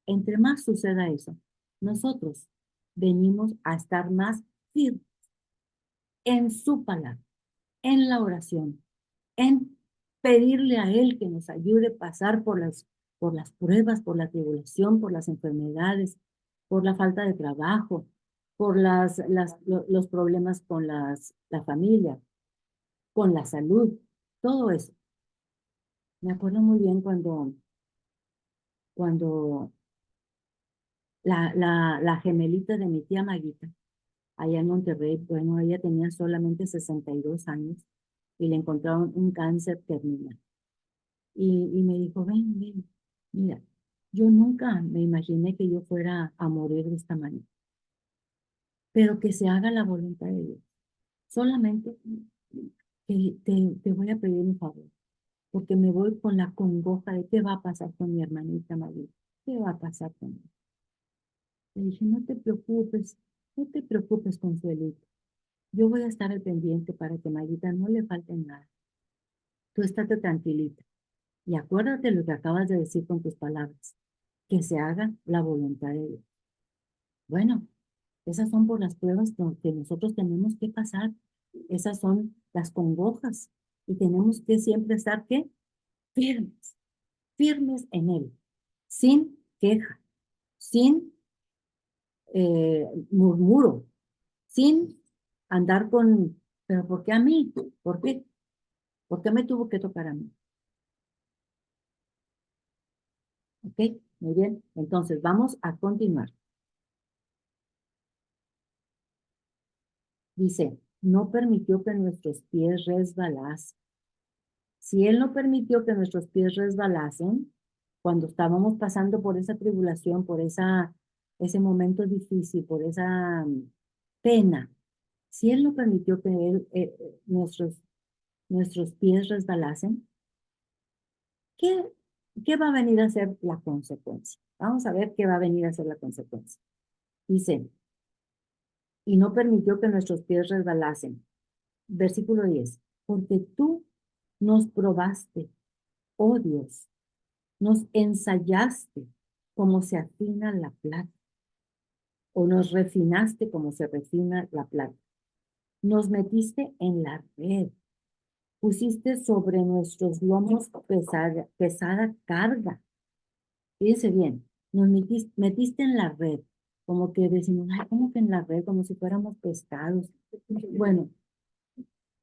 entre más suceda eso, nosotros venimos a estar más firmes en su palabra, en la oración, en pedirle a Él que nos ayude a pasar por las pruebas, por la tribulación, por las enfermedades, por la falta de trabajo, por los problemas con la familia, con la salud, todo eso. Me acuerdo muy bien cuando la gemelita de mi tía Maguita, allá en Monterrey, bueno, ella tenía solamente 62 años y le encontraron un cáncer terminal. Y me dijo, ven, mira, yo nunca me imaginé que yo fuera a morir de esta manera, pero que se haga la voluntad de Dios. Solamente te voy a pedir un favor, porque me voy con la congoja de qué va a pasar con mi hermanita María, qué va a pasar con ella. Le dije, no te preocupes, Consuelito. Yo voy a estar al pendiente para que Mayita no le falte nada. Tú estate tranquilita. Y acuérdate lo que acabas de decir con tus palabras. Que se haga la voluntad de Dios. Bueno, esas son por las pruebas que nosotros tenemos que pasar. Esas son las congojas. Y tenemos que siempre estar, ¿qué? Firmes. Firmes en Él. Sin queja. Sin murmuro. Sin andar con, ¿pero por qué a mí? ¿Por qué? ¿Por qué me tuvo que tocar a mí? ¿Ok? Muy bien. Entonces, vamos a continuar. Dice, no permitió que nuestros pies resbalasen. Si Él no permitió que nuestros pies resbalasen, cuando estábamos pasando por esa tribulación, por ese momento difícil, por esa pena, si Él no permitió que nuestros pies resbalasen, ¿qué, ¿qué va a venir a ser la consecuencia? Vamos a ver qué va a venir a ser la consecuencia. Dice, y no permitió que nuestros pies resbalasen. Versículo 10. Porque tú nos probaste, oh Dios, nos ensayaste como se afina la plata, o nos refinaste como se refina la plata. Nos metiste en la red, pusiste sobre nuestros lomos pesada carga. Fíjense bien, nos metiste en la red, como que decimos, ay, ¿cómo que en la red? Como si fuéramos pescados. Bueno,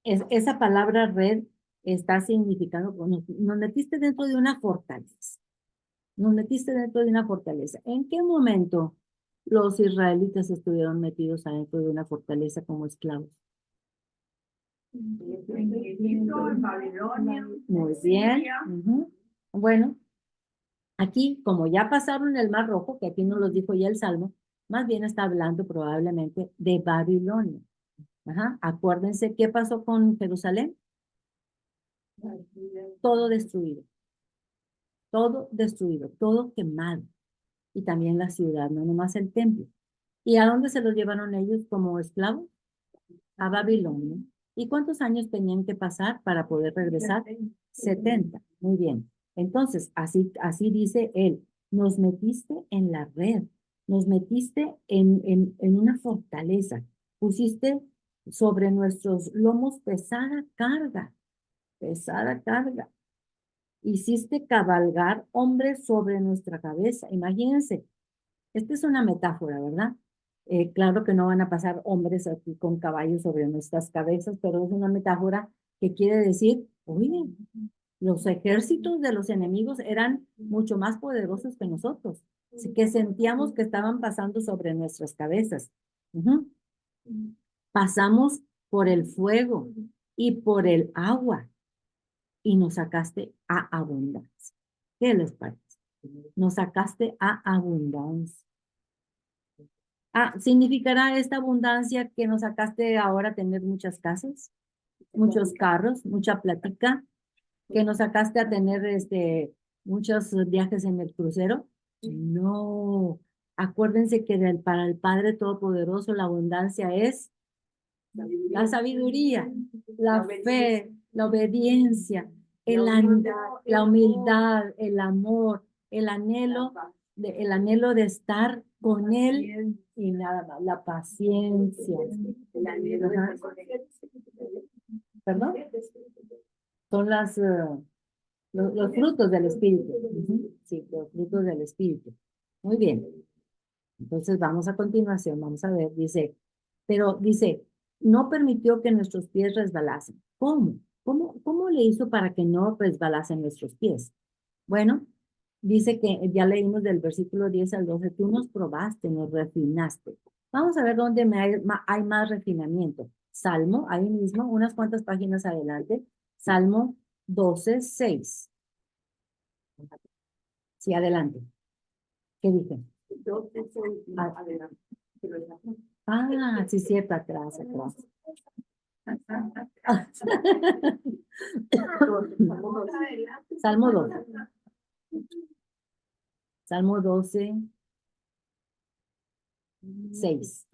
esa palabra red está significando, nos metiste dentro de una fortaleza. Nos metiste dentro de una fortaleza. ¿En qué momento los israelitas estuvieron metidos adentro de una fortaleza como esclavos? Muy bien. Bueno, aquí, como ya pasaron el Mar Rojo, que aquí nos lo dijo ya el Salmo, más bien está hablando probablemente de Babilonia. Ajá. Acuérdense qué pasó con Jerusalén. Todo destruido, todo quemado. Y también la ciudad, no nomás el templo. ¿Y a dónde se los llevaron ellos como esclavos? A Babilonia. ¿Y cuántos años tenían que pasar para poder regresar? 70. Muy bien. Entonces, así dice él, nos metiste en la red, nos metiste en una fortaleza, pusiste sobre nuestros lomos pesada carga. Hiciste cabalgar hombres sobre nuestra cabeza. Imagínense, esta es una metáfora, ¿verdad? Claro que no van a pasar hombres aquí con caballos sobre nuestras cabezas, pero es una metáfora que quiere decir, oye, los ejércitos de los enemigos eran mucho más poderosos que nosotros, así que sentíamos que estaban pasando sobre nuestras cabezas. Pasamos por el fuego y por el agua. y nos sacaste a abundancia. ¿Qué les parece? Nos sacaste a abundancia. ¿Significará esta abundancia que nos sacaste ahora a tener muchas casas, muchos carros, mucha plática, que nos sacaste a tener muchos viajes en el crucero? No. Acuérdense que para el Padre Todopoderoso la abundancia es la sabiduría, la fe, la obediencia, la humildad, el amor, el anhelo de estar con Él y nada más, la paciencia. Ajá. ¿Perdón? Son los frutos del Espíritu. Ujú. Sí, los frutos del Espíritu. Muy bien. Entonces vamos a continuación, vamos a ver, dice, no permitió que nuestros pies resbalasen. ¿Cómo? ¿Cómo le hizo para que no resbalasen nuestros pies? Bueno, dice que ya leímos del versículo 10 al 12, tú nos probaste, nos refinaste. Vamos a ver dónde hay más refinamiento. Salmo, ahí mismo, unas cuantas páginas adelante, Salmo 12:6. Sí, adelante. ¿Qué dice? Adelante. Sí, cierto, atrás. Salmo 12. Salmo 12, 6.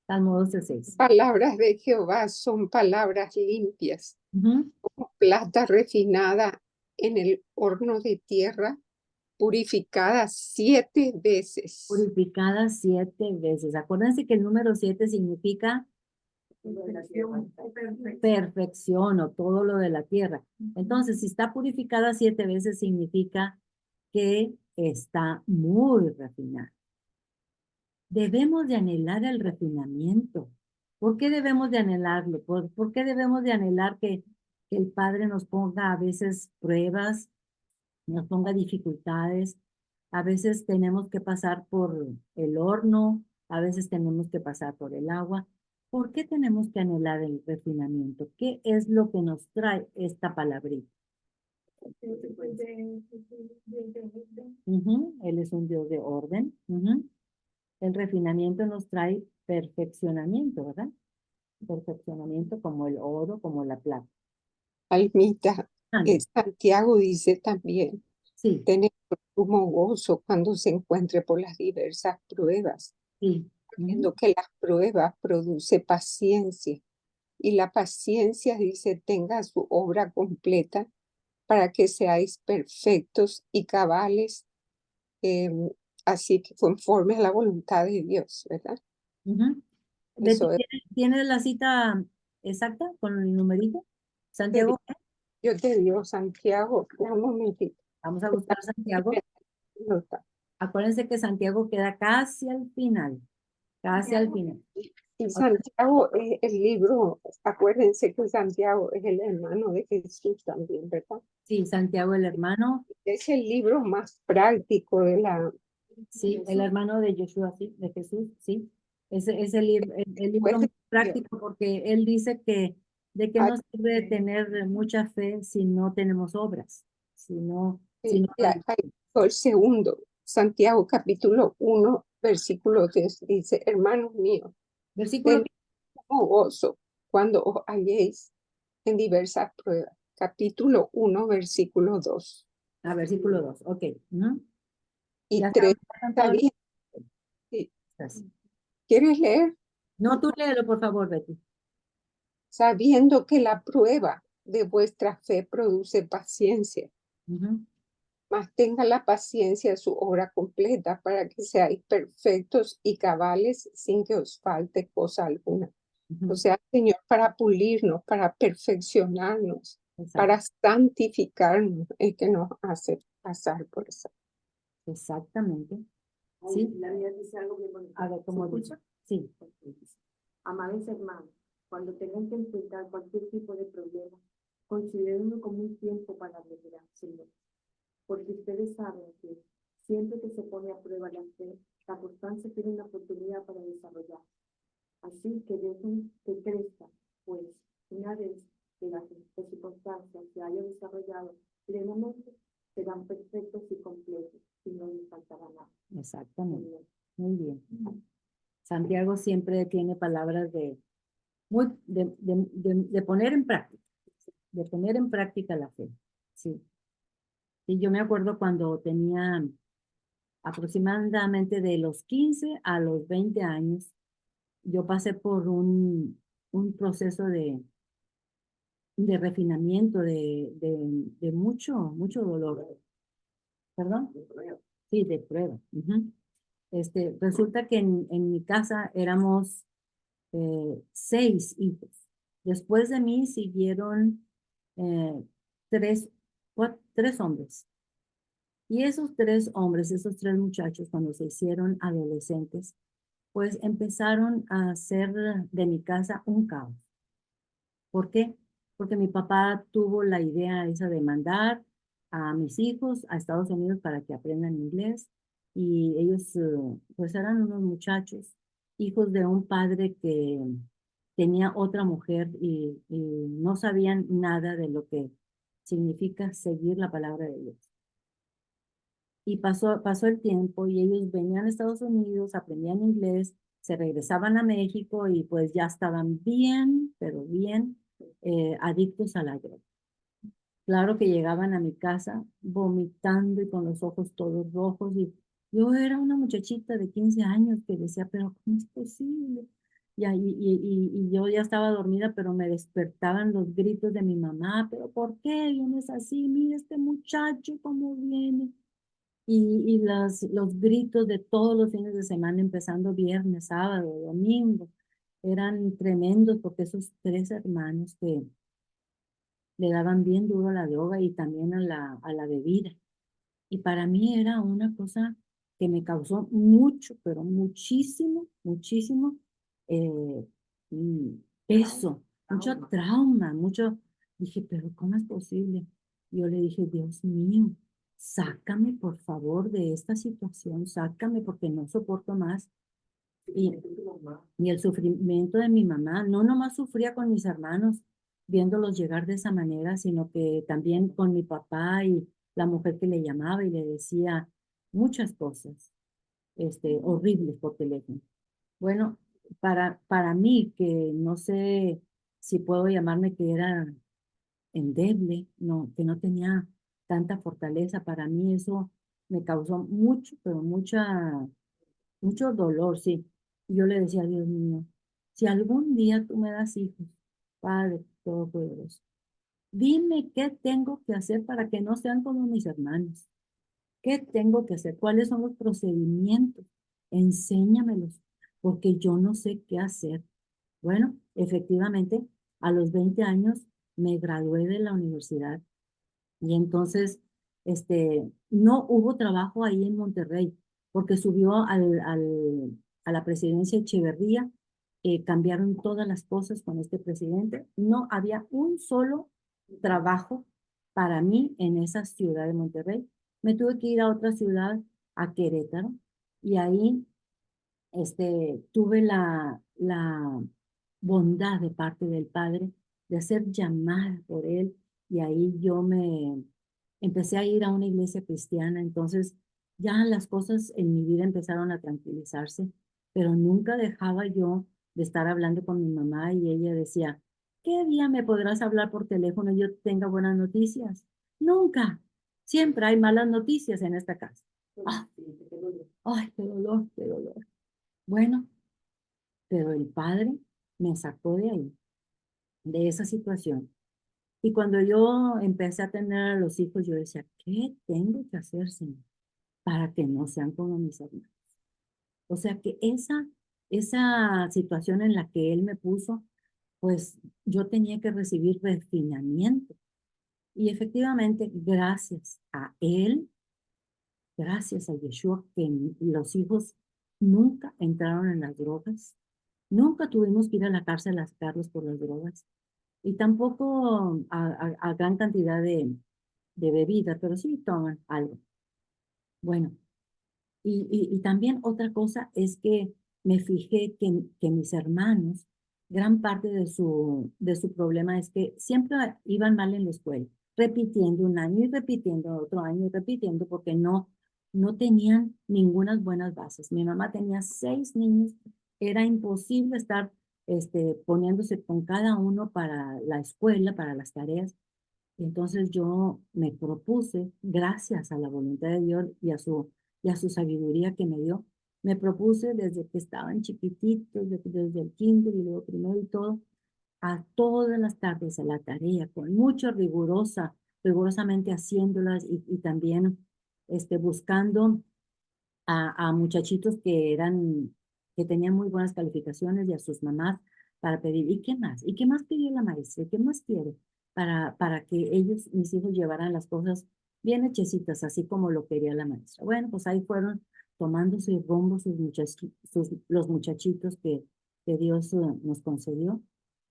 Salmo 12, 6. Palabras de Jehová son palabras limpias, como plata refinada en el horno de tierra, purificada 7 veces. Purificada 7 veces. Acuérdense que el número 7 significa perfección o todo lo de la tierra. Entonces, si está purificada 7 veces, significa que está muy refinada. Debemos de anhelar el refinamiento. ¿Por qué debemos de anhelarlo? ¿Por qué debemos de anhelar que el Padre nos ponga a veces pruebas, nos ponga dificultades? A veces tenemos que pasar por el horno, a veces tenemos que pasar por el agua. ¿Por qué tenemos que anhelar el refinamiento? ¿Qué es lo que nos trae esta palabrita? Él es un Dios de orden. El refinamiento nos trae perfeccionamiento, ¿verdad? Perfeccionamiento como el oro, como la plata. Almita, Ande. Santiago dice también, Sí, tener sumo gozo cuando se encuentre por las diversas pruebas, sí. viendo que las pruebas produce paciencia, y la paciencia, dice, tenga su obra completa para que seáis perfectos y cabales, así que conforme a la voluntad de Dios, ¿verdad? Betty, Eso es. ¿tienes la cita exacta con el numerito? Te Santiago, digo, yo te digo, Santiago, un momentito. vamos a buscar Santiago. Nota. Acuérdense que Santiago queda casi al final. Casi al final. Y Santiago es el libro, acuérdense que Santiago es el hermano de Jesús también, ¿verdad? Sí, Santiago el hermano. Es el libro más práctico de la... Sí, el hermano de Yeshua, sí, de Jesús, sí. Es el libro Pues, más práctico porque él dice que de qué nos sirve tener mucha fe si no tenemos obras, si no el segundo, Santiago capítulo 1, versículo 3, dice, hermanos míos, versículo tened sumo gozo cuando os halléis en diversas pruebas. Capítulo 1, versículo 2. versículo 2, ok. Y Ya 3, están está todos bien. Sí. listos. ¿Quieres leer? No, tú léelo, por favor, Betty. Sabiendo que la prueba de vuestra fe produce paciencia, mas tenga la paciencia su obra completa para que seáis perfectos y cabales sin que os falte cosa alguna. O sea, Señor, para pulirnos, para perfeccionarnos, Exacto. para santificarnos, es que nos hace pasar por eso. Exactamente. Sí. La mía dice algo bien bonito. A ver, ¿cómo dice? Sí. Amados hermanos, cuando tengan que enfrentar cualquier tipo de problema, considérenlo como un tiempo para admirar, Señor. Porque ustedes saben que siempre que se pone a prueba la fe, la constancia tiene una oportunidad para desarrollar. Así que dejen que crezca, pues una vez que las circunstancias se hayan desarrollado plenamente, serán perfectos y completos y no les faltará nada. Exactamente. Muy bien. Santiago siempre tiene palabras de poner en práctica, de poner en práctica la fe. Sí. Y yo me acuerdo cuando tenía aproximadamente de los 15 a los 20 años, yo pasé por un proceso de refinamiento, de mucho dolor. ¿Perdón? Sí, de prueba. Ujú. Resulta que en mi casa éramos 6 hijos. Después de mí siguieron eh, tres hombres. Y esos 3 hombres, esos 3 muchachos, cuando se hicieron adolescentes, pues empezaron a hacer de mi casa un caos. ¿Por qué? Porque mi papá tuvo la idea esa de mandar a mis hijos a Estados Unidos para que aprendan inglés y ellos pues eran unos muchachos, hijos de un padre que tenía otra mujer y no sabían nada de lo que significa seguir la palabra de Dios. Y pasó el tiempo y ellos venían a Estados Unidos, aprendían inglés, se regresaban a México y pues ya estaban bien, pero bien adictos a la droga. Claro que llegaban a mi casa vomitando y con los ojos todos rojos y yo era una muchachita de 15 años que decía, pero ¿cómo es posible? Y yo ya estaba dormida, pero me despertaban los gritos de mi mamá, pero ¿por qué vienes así? Mira este muchacho cómo viene y los gritos de todos los fines de semana, empezando viernes, sábado, domingo, eran tremendos porque esos 3 hermanos que le daban bien duro a la droga y también a la bebida. Y para mí era una cosa que me causó mucho, pero muchísimo eh, mm, peso, mucho trauma, mucho. Dije, pero ¿cómo es posible? Yo le dije, Dios mío, sácame por favor de esta situación, sácame porque no soporto más. Y el sufrimiento de mi mamá, no nomás sufría con mis hermanos viéndolos llegar de esa manera, sino que también con mi papá y la mujer que le llamaba y le decía muchas cosas horribles por teléfono. Bueno, para mí, que no sé si puedo llamarme que era endeble, no, que no tenía tanta fortaleza, para mí eso me causó mucho, pero mucho dolor, sí. Y yo le decía, Dios mío, si algún día tú me das hijos, Padre Todopoderoso, dime qué tengo que hacer para que no sean como mis hermanos. ¿Qué tengo que hacer? ¿Cuáles son los procedimientos? Enséñamelos, porque yo no sé qué hacer. Bueno, efectivamente, a los 20 años me gradué de la universidad y entonces, no hubo trabajo ahí en Monterrey, porque subió a la presidencia Echeverría, cambiaron todas las cosas con este presidente. No había un solo trabajo para mí en esa ciudad de Monterrey. Me tuve que ir a otra ciudad, a Querétaro, y ahí tuve la bondad de parte del Padre de ser llamada por Él y ahí yo me empecé a ir a una iglesia cristiana, entonces ya las cosas en mi vida empezaron a tranquilizarse, pero nunca dejaba yo de estar hablando con mi mamá y ella decía, ¿qué día me podrás hablar por teléfono y yo tenga buenas noticias? Nunca, siempre hay malas noticias en esta casa. Ah, ay, qué dolor, qué dolor. Bueno, pero el Padre me sacó de ahí, de esa situación. Y cuando yo empecé a tener a los hijos, yo decía, ¿qué tengo que hacer, Señor, para que no sean como mis hermanos? O sea que esa situación en la que Él me puso, pues yo tenía que recibir refinamiento. Y efectivamente, gracias a Él, gracias a Yeshua, que los hijos nunca entraron en las drogas, nunca tuvimos que ir a la cárcel a sacarlos por las drogas y tampoco a gran cantidad de bebida, pero sí toman algo. Bueno, y también otra cosa es que me fijé que mis hermanos, gran parte de su problema es que siempre iban mal en la escuela, repitiendo un año y repitiendo otro año y repitiendo porque no tenían ninguna buenas bases. Mi mamá tenía 6 niños, era imposible estar poniéndose con cada uno para la escuela, para las tareas. Entonces yo me propuse, gracias a la voluntad de Dios y a su sabiduría que me dio, me propuse desde que estaban chiquititos, desde el kinder y luego primero y todo, a todas las tardes a la tarea, con mucho rigurosamente haciéndolas y también buscando a muchachitos que tenían muy buenas calificaciones y a sus mamás para pedir, ¿y qué más? ¿Y qué más pidió la maestra? ¿Y qué más quiere? Para que ellos, mis hijos, llevaran las cosas bien hechecitas, así como lo quería la maestra. Bueno, pues ahí fueron tomando su rumbo los muchachitos que Dios nos concedió.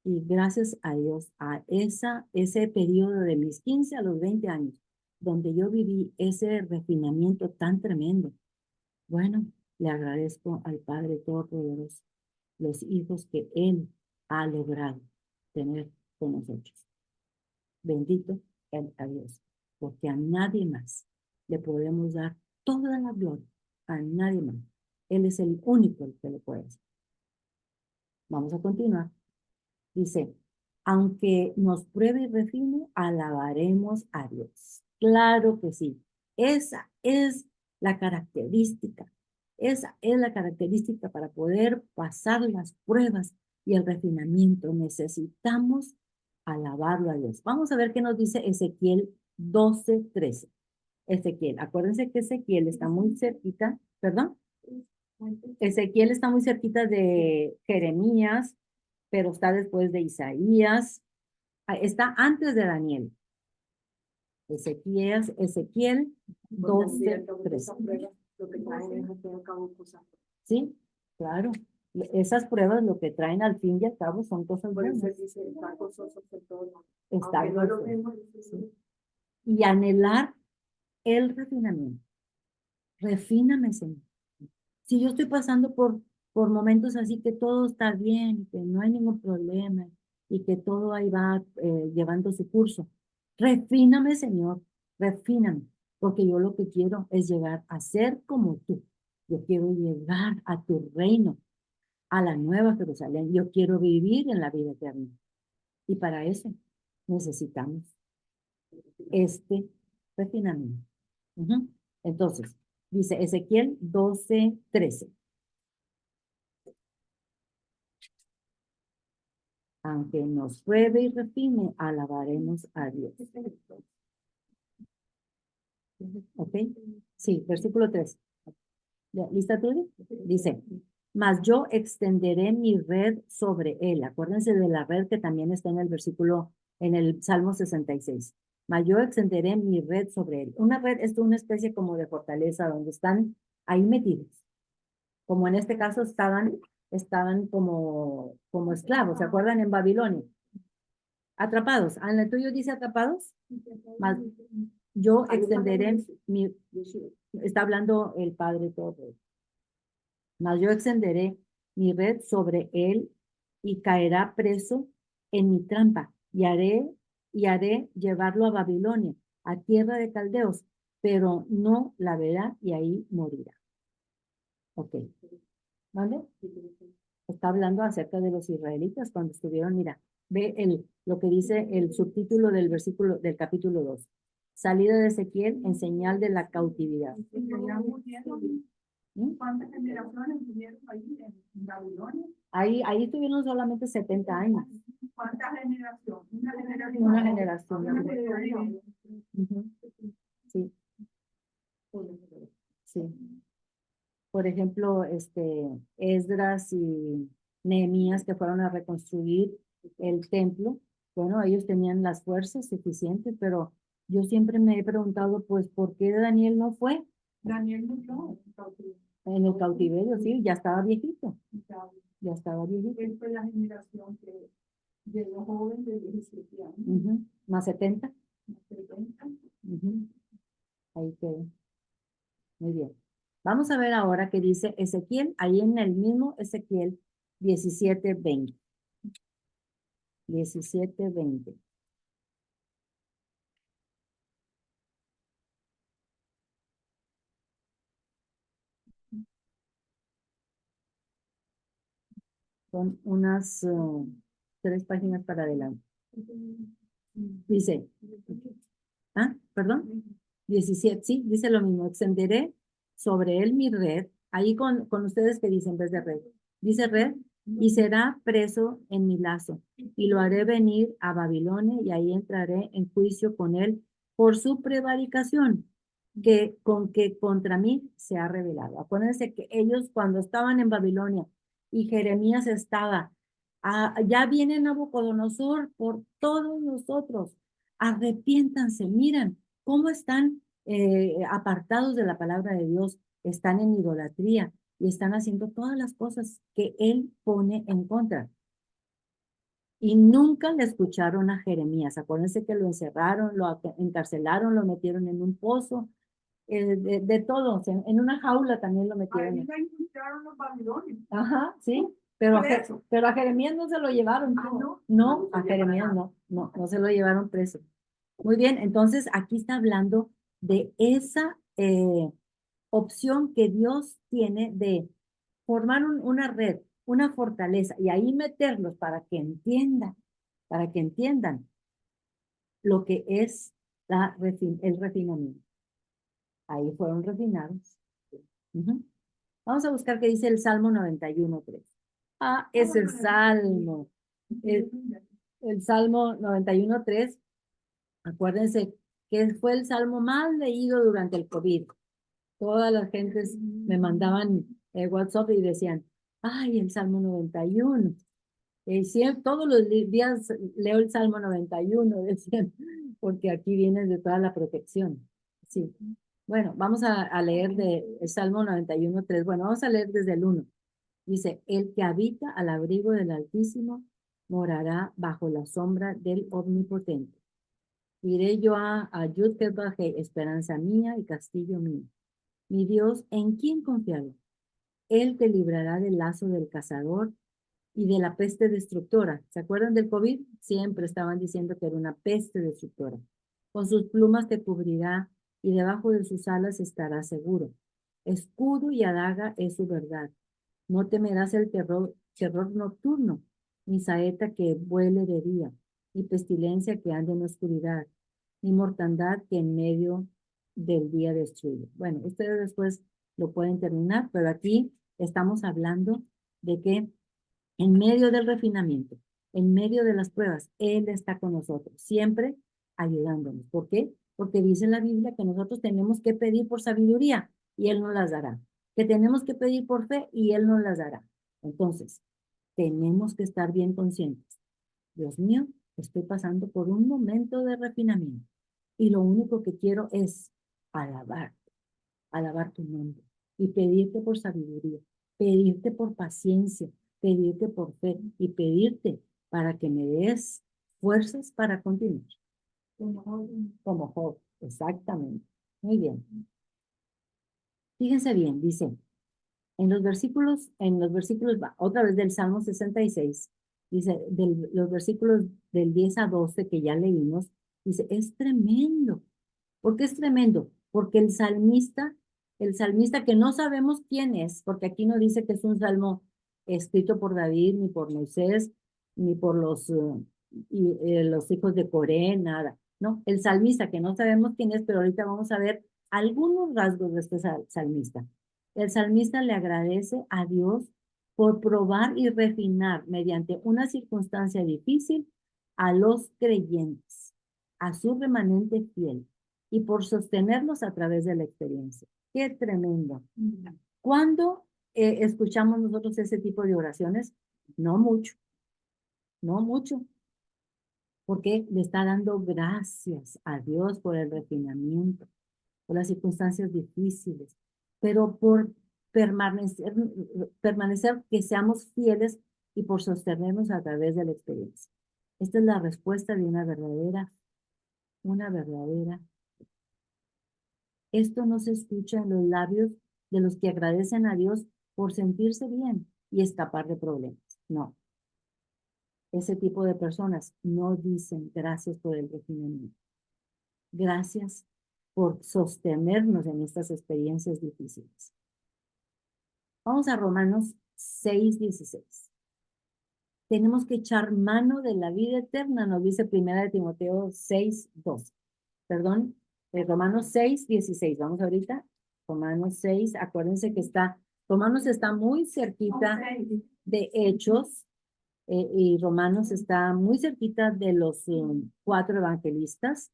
Y gracias a Dios, a ese periodo de mis 15 a los 20 años, donde yo viví ese refinamiento tan tremendo. Bueno, le agradezco al Padre Todopoderoso los hijos que Él ha logrado tener con nosotros. Bendito a Dios, porque a nadie más le podemos dar toda la gloria, a nadie más. Él es el único el que lo puede hacer. Vamos a continuar. Dice, aunque nos pruebe y refine, alabaremos a Dios. Claro que sí. Esa es la característica. Esa es la característica para poder pasar las pruebas y el refinamiento. Necesitamos alabarlo a Dios. Vamos a ver qué nos dice Ezequiel 12:13. Ezequiel, acuérdense que Ezequiel está muy cerquita, perdón. Ezequiel está muy cerquita de Jeremías, pero está después de Isaías, está antes de Daniel. Ezequiel 12:13. Sí, claro. Esas pruebas lo que traen al fin y al cabo son cosas buenas. Está gozoso. Sí. Y anhelar el refinamiento. Refíname, Señor. Si yo estoy pasando por momentos así que todo está bien, que no hay ningún problema y que todo ahí va llevando su curso, refíname, Señor, refíname, porque yo lo que quiero es llegar a ser como tú. Yo quiero llegar a tu reino, a la nueva Jerusalén. Yo quiero vivir en la vida eterna. Y para eso necesitamos este refinamiento. Entonces, dice Ezequiel 12:13. Aunque nos pruebe y refine, alabaremos a Dios. ¿Ok? Sí, versículo 3. ¿Lista tú? Dice, mas yo extenderé mi red sobre él. Acuérdense de la red que también está en el versículo, en el Salmo 66. Mas yo extenderé mi red sobre él. Una red es una especie como de fortaleza donde están ahí metidos. Como en este caso estaban como esclavos, ¿se acuerdan? En Babilonia. Atrapados. ¿En el tuyo dice atrapados? Mas yo extenderé está hablando el Padre todo. Mas yo extenderé mi red sobre él y caerá preso en mi trampa y haré llevarlo a Babilonia, a tierra de caldeos, pero no la verá y ahí morirá. Ok. ¿Vale? Está hablando acerca de los israelitas cuando estuvieron, mira, ve lo que dice el subtítulo del versículo del capítulo 2. Salida de Ezequiel en señal de la cautividad. ¿Cuántas generaciones vivieron ahí en Babilonia? Ahí estuvieron solamente 70 años. ¿Cuántas generaciones? Una generación. Sí. Sí. Por ejemplo, Esdras y Nehemías que fueron a reconstruir el templo. Bueno, ellos tenían las fuerzas suficientes, pero yo siempre me he preguntado, pues, ¿por qué Daniel no fue? Daniel murió en el cautiverio, sí, ya estaba viejito. Ya estaba viejito. Él fue la generación que llegó joven de 17 años. Más 70. Más 70. Ahí quedó. Muy bien. Vamos a ver ahora qué dice Ezequiel, ahí en el mismo Ezequiel 17:20. 17:20. Son unas 3 páginas para adelante. Dice, perdón, 17, sí, dice lo mismo, extenderé sobre él mi red, ahí con ustedes que dicen en vez de red, dice red, y será preso en mi lazo, y lo haré venir a Babilonia, y ahí entraré en juicio con él por su prevaricación, que contra mí se ha revelado. Acuérdense que ellos cuando estaban en Babilonia, y Jeremías estaba, ya viene Nabucodonosor por todos nosotros, arrepiéntanse, miren cómo están apartados de la palabra de Dios, están en idolatría y están haciendo todas las cosas que él pone en contra. Y nunca le escucharon a Jeremías. Acuérdense que lo encerraron, lo encarcelaron, lo metieron en un pozo, de todo, en una jaula también lo metieron. Ahí la encontraron los babilonios. Ajá, sí, pero Preso. pero a Jeremías no se lo llevaron. ¿no? No, a Jeremías no se lo llevaron preso. Muy bien, entonces aquí está hablando de esa opción que Dios tiene de formar una red, una fortaleza, y ahí meterlos para que entiendan lo que es el refinamiento. Ahí fueron refinados. Vamos a buscar qué dice el Salmo 91:3. Ese Salmo. El Salmo 91:3. Acuérdense que fue el salmo más leído durante el COVID. Todas las gentes me mandaban WhatsApp y decían, ay, el Salmo 91. Todos los días leo el Salmo 91, decían, porque aquí viene de toda la protección. Sí. Bueno, vamos a leer el Salmo 91:3. Bueno, vamos a leer desde el 1. Dice, el que habita al abrigo del Altísimo morará bajo la sombra del Omnipotente. Iré yo a Yud-Heh-Vah-Heh, esperanza mía y castillo mío. Mi Dios, ¿en quién confiaré? Él te librará del lazo del cazador y de la peste destructora. ¿Se acuerdan del COVID? Siempre estaban diciendo que era una peste destructora. Con sus plumas te cubrirá y debajo de sus alas estarás seguro. Escudo y adaga es su verdad. No temerás el terror nocturno, ni saeta que vuele de día, ni pestilencia que ande en oscuridad, ni mortandad que en medio del día destruye. Bueno, ustedes después lo pueden terminar, pero aquí estamos hablando de que en medio del refinamiento, en medio de las pruebas, Él está con nosotros, siempre ayudándonos. ¿Por qué? Porque dice la Biblia que nosotros tenemos que pedir por sabiduría y Él nos las dará. Que tenemos que pedir por fe y Él nos las dará. Entonces, tenemos que estar bien conscientes. Dios mío, estoy pasando por un momento de refinamiento y lo único que quiero es alabar tu nombre y pedirte por sabiduría, pedirte por paciencia, pedirte por fe y pedirte para que me des fuerzas para continuar. Como Job, exactamente. Muy bien. Fíjense bien, dice, en los versículos, otra vez del Salmo 66, dice, los versículos del 10 a 12 que ya leímos, dice, es tremendo. ¿Por qué es tremendo? Porque el salmista que no sabemos quién es, porque aquí no dice que es un salmo escrito por David, ni por Moisés, ni por los hijos de Coré, nada. No, el salmista que no sabemos quién es, pero ahorita vamos a ver algunos rasgos de este salmista. El salmista le agradece a Dios por probar y refinar mediante una circunstancia difícil a los creyentes, a su remanente fiel y por sostenernos a través de la experiencia. ¡Qué tremendo! ¿Cuándo escuchamos nosotros ese tipo de oraciones? No mucho, no mucho, porque le está dando gracias a Dios por el refinamiento, por las circunstancias difíciles, pero por permanecer que seamos fieles y por sostenernos a través de la experiencia. Esta es la respuesta de una verdadera. Esto no se escucha en los labios de los que agradecen a Dios por sentirse bien y escapar de problemas. No. Ese tipo de personas no dicen gracias por el refinamiento. Gracias por sostenernos en estas experiencias difíciles. Vamos a Romanos 6:16. Tenemos que echar mano de la vida eterna, nos dice 1 Timoteo 6:12. Perdón, Romanos 6:16. Vamos ahorita. Romanos 6, acuérdense que Romanos está muy cerquita de Hechos, y Romanos está muy cerquita de los 4 evangelistas.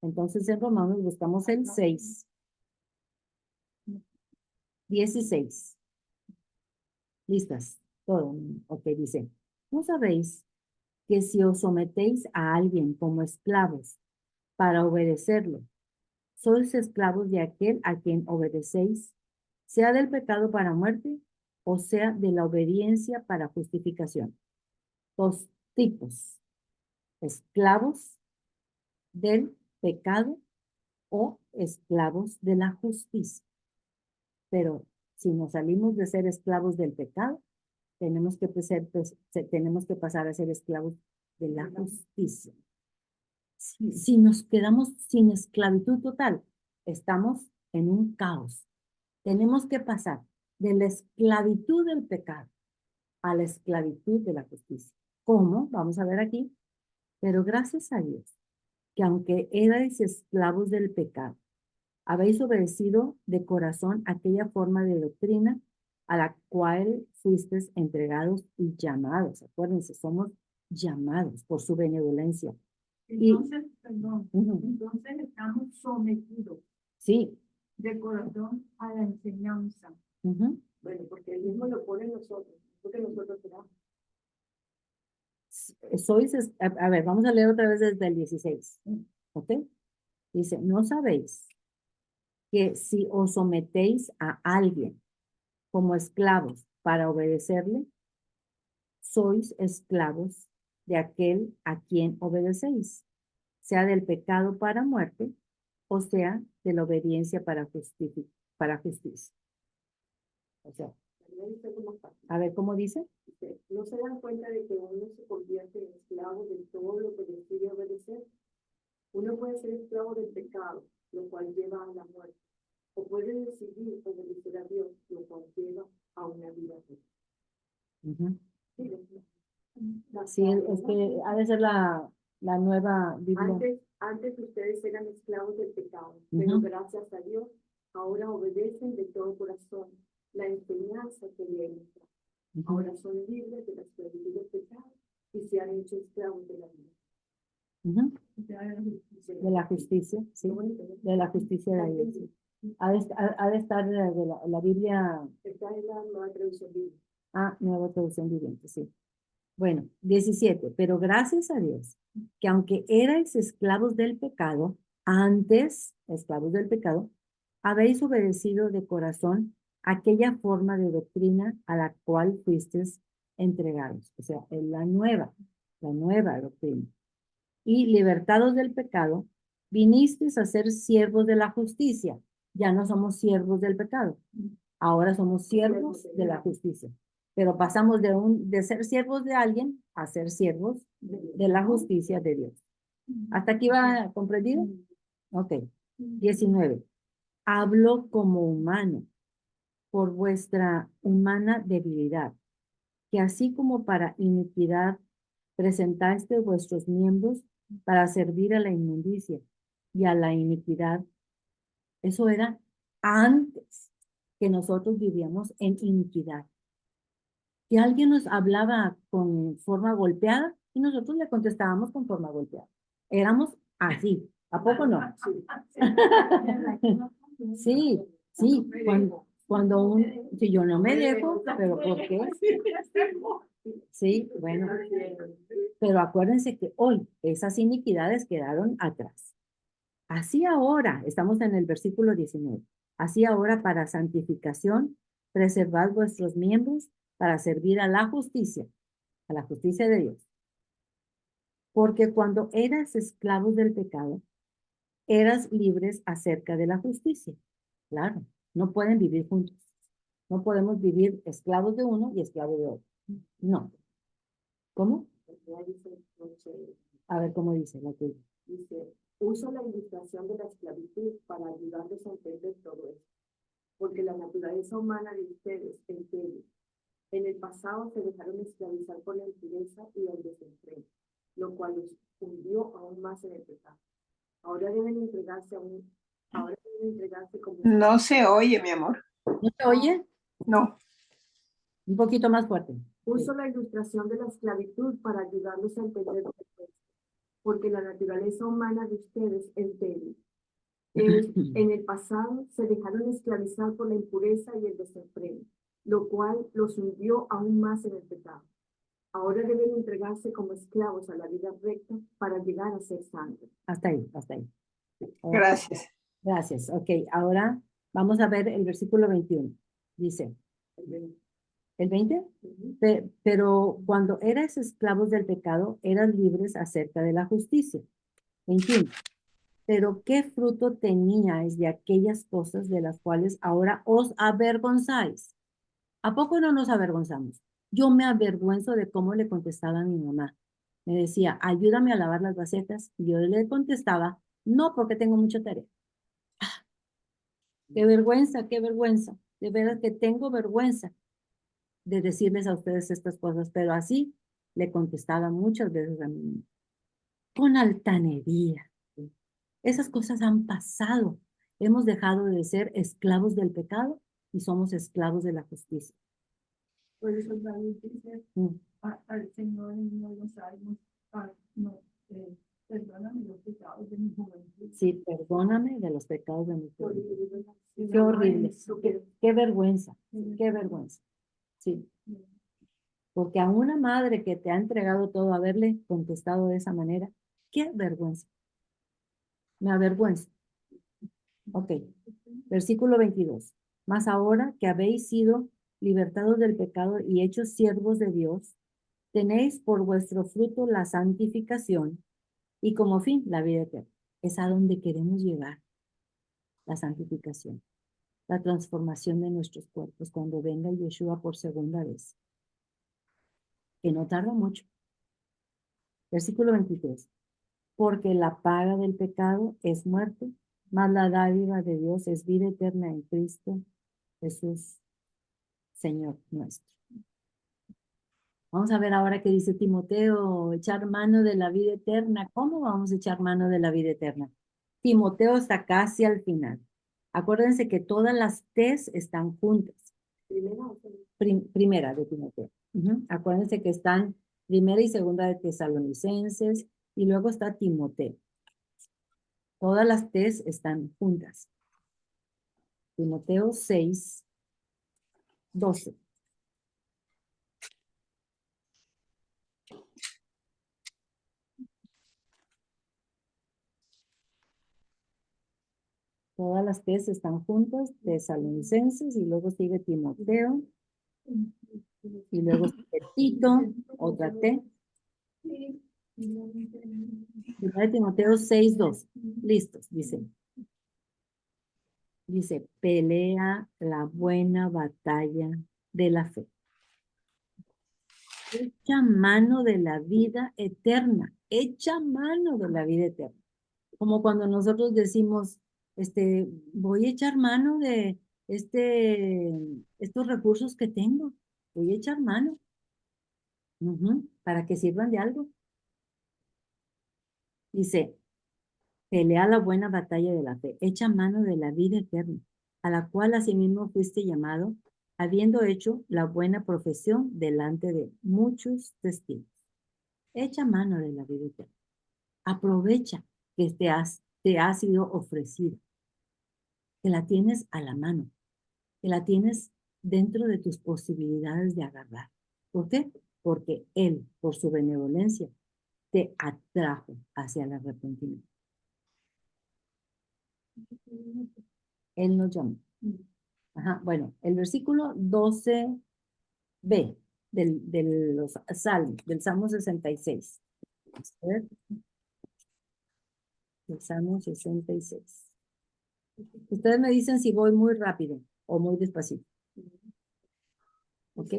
Entonces en Romanos buscamos el 6:16. ¿Listas? Todo. Ok, dice. ¿No sabéis que si os sometéis a alguien como esclavos para obedecerlo, sois esclavos de aquel a quien obedecéis, sea del pecado para muerte o sea de la obediencia para justificación? 2 tipos: esclavos del pecado o esclavos de la justicia. Pero si nos salimos de ser esclavos del pecado, tenemos que pasar a ser esclavos de la justicia. Si nos quedamos sin esclavitud total, estamos en un caos. Tenemos que pasar de la esclavitud del pecado a la esclavitud de la justicia. ¿Cómo? Vamos a ver aquí. Pero gracias a Dios, que aunque erais esclavos del pecado, habéis obedecido de corazón aquella forma de doctrina a la cual fuisteis entregados y llamados. Acuérdense, somos llamados por su benevolencia. Entonces, entonces estamos sometidos. Sí. De corazón a la enseñanza. Bueno, porque él mismo lo pone en nosotros, porque nosotros queramos. A ver, vamos a leer otra vez desde el 16. ¿Ok? Dice, ¿no sabéis que si os sometéis a alguien como esclavos para obedecerle, sois esclavos de aquel a quien obedecéis, sea del pecado para muerte o sea de la obediencia para justicia? O sea, a ver, ¿cómo dice? ¿No se dan cuenta de que uno se convierte en esclavo de todo lo que decide obedecer? Uno puede ser esclavo del pecado, lo cual lleva a la muerte, o puede decidir obedecer a Dios, lo cual lleva a una vida eterna. Sí, es que ha de ser la nueva Biblia. Antes ustedes eran esclavos del pecado, pero gracias a Dios, ahora obedecen de todo corazón la enseñanza que le da. Ahora son libres de la esclavitud del pecado y se han hecho esclavos de la vida. De la justicia, sí. De la justicia de Dios. Ha de estar de la Biblia. Está en la nueva traducción bíblica. Ah, nueva traducción viviente, sí. Bueno, 17. Pero gracias a Dios, que aunque erais esclavos del pecado, antes, esclavos del pecado, habéis obedecido de corazón aquella forma de doctrina a la cual fuisteis entregados. O sea, es la nueva doctrina. Y libertados del pecado, vinisteis a ser siervos de la justicia. Ya no somos siervos del pecado. Ahora somos siervos de la justicia. Pero pasamos de ser siervos de alguien a ser siervos de la justicia de Dios. ¿Hasta aquí va comprendido? Ok. 19. Hablo como humano por vuestra humana debilidad, que así como para iniquidad presentaste vuestros miembros para servir a la inmundicia y a la iniquidad. Eso era antes que nosotros vivíamos en iniquidad. Que alguien nos hablaba con forma golpeada y nosotros le contestábamos con forma golpeada. Éramos así. ¿A poco no? Sí, sí. Si yo no me dejo, pero ¿por qué? Sí, bueno. Pero acuérdense que hoy esas iniquidades quedaron atrás. Así ahora, estamos en el versículo 19. Así ahora para santificación, preservad vuestros miembros para servir a la justicia de Dios. Porque cuando eras esclavos del pecado, eras libres acerca de la justicia. Claro, No pueden vivir juntos. No podemos vivir esclavos de uno y esclavos de otro. No. ¿Cómo? A ver cómo dice la tuya. Dice, uso la ilustración de la esclavitud para ayudarles a entender todo esto, porque la naturaleza humana de ustedes es débil. En el pasado se dejaron esclavizar por la impureza y el desenfreno, lo cual los hundió aún más en el pecado. Ahora deben entregarse como... No se oye, mi amor. ¿No te oye? No. Un poquito más fuerte. Uso la ilustración de la esclavitud para ayudarlos a entender todo esto, porque la naturaleza humana de ustedes es débil. En el pasado se dejaron esclavizar por la impureza y el desenfreno, lo cual los hundió aún más en el pecado. Ahora deben entregarse como esclavos a la vida recta para llegar a ser santos. Hasta ahí, hasta ahí. Gracias. Gracias. Ok, ahora vamos a ver el versículo 21. Dice, ¿el 20? Pero cuando eras esclavos del pecado, eras libres acerca de la justicia. 21. Pero ¿qué fruto teníais de aquellas cosas de las cuales ahora os avergonzáis? ¿A poco no nos avergonzamos? Yo me avergüenzo de cómo le contestaba a mi mamá. Me decía, ayúdame a lavar las vasijas. Y yo le contestaba, no, porque tengo mucha tarea. Qué vergüenza, qué vergüenza. De veras que tengo vergüenza de decirles a ustedes estas cosas, pero así le contestaba muchas veces a mí, con altanería. Esas cosas han pasado. Hemos dejado de ser esclavos del pecado y somos esclavos de la justicia. Por eso David dice al Señor en los salmos, no, perdóname los pecados de mi juventud. Sí, perdóname de los pecados de mi juventud. Qué Qué horrible, qué vergüenza, qué vergüenza. Sí. Porque a una madre que te ha entregado todo, haberle contestado de esa manera, qué vergüenza. Me avergüenzo. Ok, versículo 22. Mas ahora que habéis sido libertados del pecado y hechos siervos de Dios, tenéis por vuestro fruto la santificación y como fin la vida eterna. Es a donde queremos llegar, la santificación, la transformación de nuestros cuerpos cuando venga Yeshua por segunda vez, que no tarda mucho. Versículo 23. Porque la paga del pecado es muerte, mas la dádiva de Dios es vida eterna en Cristo Jesús, Señor nuestro. Vamos a ver ahora qué dice Timoteo, echar mano de la vida eterna. ¿Cómo vamos a echar mano de la vida eterna? Timoteo está casi al final. Acuérdense que todas las T's están juntas. Primera de Timoteo. Acuérdense que están primera y segunda de Tesalonicenses y luego está Timoteo. Todas las T's están juntas. Timoteo 6, 12. Todas las T's están juntas, Tesalonicenses, y luego sigue Timoteo, y luego sigue Tito, otra T. Primera de Timoteo 6, 2. Listos, dice. Dice, pelea la buena batalla de la fe. Echa mano de la vida eterna. Echa mano de la vida eterna. Como cuando nosotros decimos, voy a echar mano de estos recursos que tengo. Voy a echar mano. Para que sirvan de algo. Dice, pelea la buena batalla de la fe, echa mano de la vida eterna, a la cual asimismo fuiste llamado, habiendo hecho la buena profesión delante de muchos testigos. Echa mano de la vida eterna. Aprovecha que te ha sido ofrecida, que la tienes a la mano, que la tienes dentro de tus posibilidades de agarrar. ¿Por qué? Porque Él, por su benevolencia, te atrajo hacia el arrepentimiento. Él nos llamó. Ajá, bueno, el versículo 12b del Salmo 66. A ver. El Salmo 66. Ustedes me dicen si voy muy rápido o muy despacito. ¿Ok?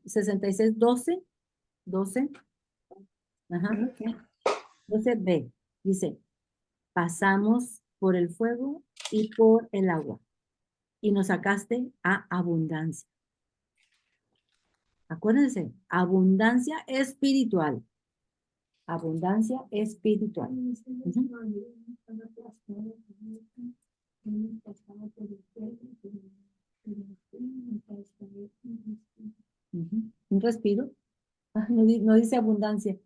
66, 12. 12. Ajá. 12b. Dice, pasamos por el fuego y por el agua, y nos sacaste a abundancia. Acuérdense, abundancia espiritual. Abundancia espiritual. Ujú. Ujú. Un respiro. Ah, no, no dice abundancia.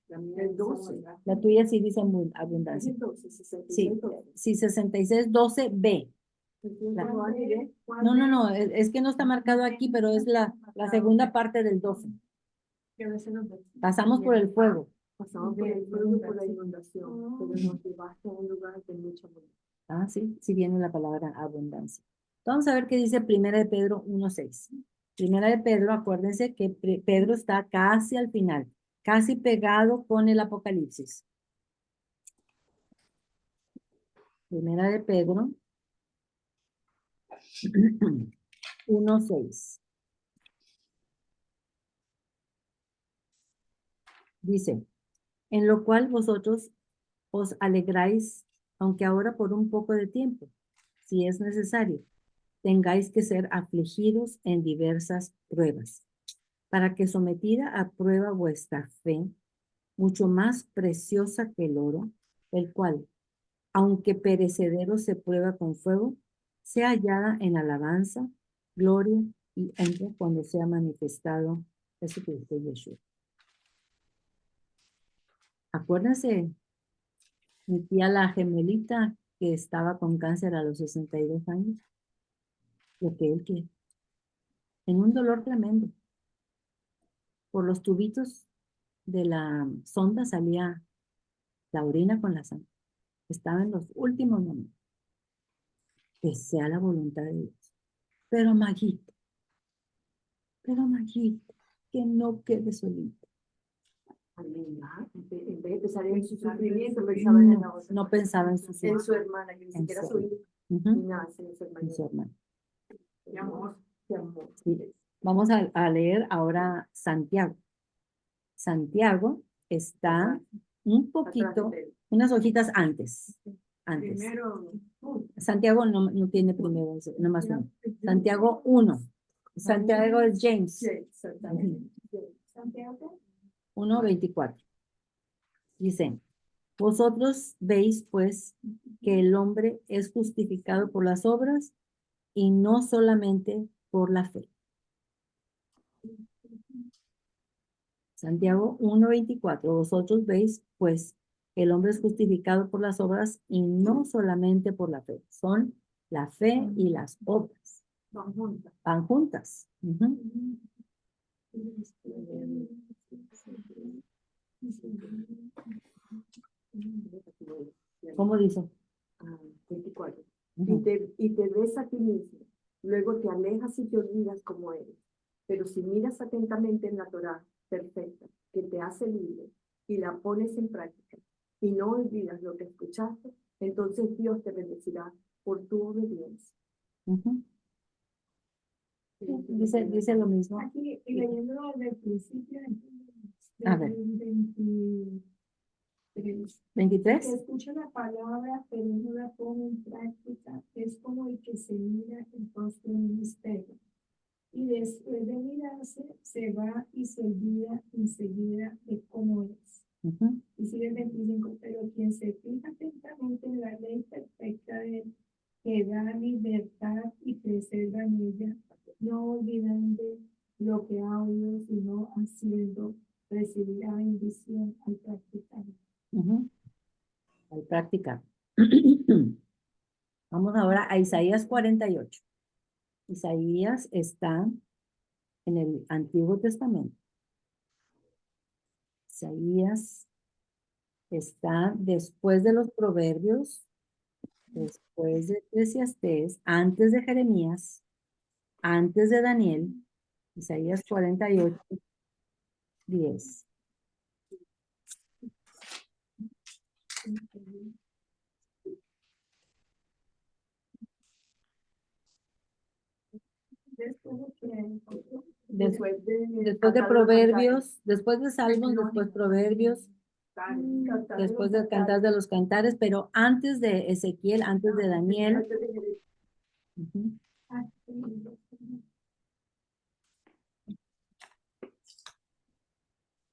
El 12. La tuya sí dice abundancia. Sí, sí, 66, 12b. No, es que no está marcado aquí, pero es la segunda parte del 12. Pasamos por el fuego. Pasamos por el fuego y por la inundación, pero nos llevaste a un lugar de mucha abundancia. Ah, sí, sí viene la palabra abundancia. Vamos a ver qué dice Primera de Pedro 1:6. Primera de Pedro, acuérdense que Pedro está casi al final, casi pegado con el Apocalipsis. Primera de Pedro 1:6. Dice, en lo cual vosotros os alegráis, aunque ahora por un poco de tiempo, si es necesario, tengáis que ser afligidos en diversas pruebas, para que sometida a prueba vuestra fe, mucho más preciosa que el oro, el cual, aunque perecedero se prueba con fuego, sea hallada en alabanza, gloria y honra cuando sea manifestado Jesucristo Yeshua. Acuérdense, mi tía la gemelita que estaba con cáncer a los 62 años, lo que él quiere, en un dolor tremendo. Por los tubitos de la sonda salía la orina con la sangre. Estaba en los últimos momentos. Que sea la voluntad de Dios. Pero Maguito, que no quede solito. En vez de pensar en su sufrimiento, pensaba en la otra. No pensaba en su En su hermana, que ni siquiera su hija. Ni nada, en su hermana. En su hermana. Qué amor, qué amor. Sí. Vamos a leer ahora Santiago. Santiago está un poquito, unas hojitas antes. Primero, Santiago no tiene primero, nomás uno. Santiago 1. Santiago es James. Santiago 1:24. Dice, vosotros veis pues que el hombre es justificado por las obras y no solamente por la fe. Santiago 1:24. Vosotros veis pues que el hombre es justificado por las obras y no solamente por la fe. Son la fe y las obras. van juntas. Van juntas. Ujú. ¿Cómo dice? 24. Ujú. Y te ves a ti mismo, luego te alejas y te olvidas como eres. Pero si miras atentamente en la Torá perfecta, que te hace libre, y la pones en práctica, y no olvidas lo que escuchaste, entonces Dios te bendecirá por tu obediencia. Ujú. Dice lo mismo. Aquí, y leyendo desde el principio, A ver. 23. que escucha la palabra, pero no la pone en práctica, es como el que se mira el rostro en un espejo. Y después de mirarse, se va y se olvida enseguida de cómo es. Ujú. Y sigue el 25, pero quien se fija atentamente en la ley perfecta de él, que da libertad y preserva en ella, no olvidando lo que ha oído, sino haciendo, recibirá bendición al practicarlo. Ujú. Al practicar. Vamos ahora a Isaías 48. Isaías está en el Antiguo Testamento. Isaías está después de los Proverbios, después de Eclesiastés, antes de Jeremías, antes de Daniel. Isaías 48, 10. estuvo que Después de Cantar los Proverbios, después de Salmos, después Proverbios, Cantar después los del Cantar de los Cantares, pero antes de Ezequiel, antes de Daniel. Antes de Jeremías. Ujú.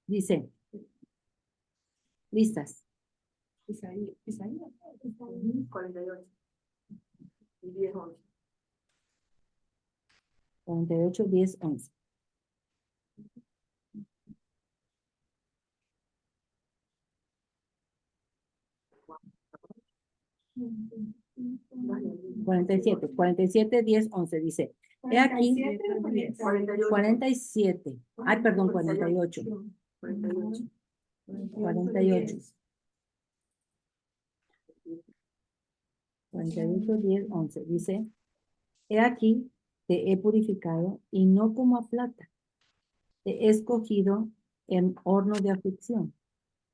Dice, listas. Isaías. 48. 10, 11. 48, 10, 11. Vale. 47, 10, 11 dice. He aquí, 47. Ay, perdón, 48. 48. 48. 48, 10, 11. Dice, he aquí, te he purificado y no como a plata. Te he escogido en horno de aflicción.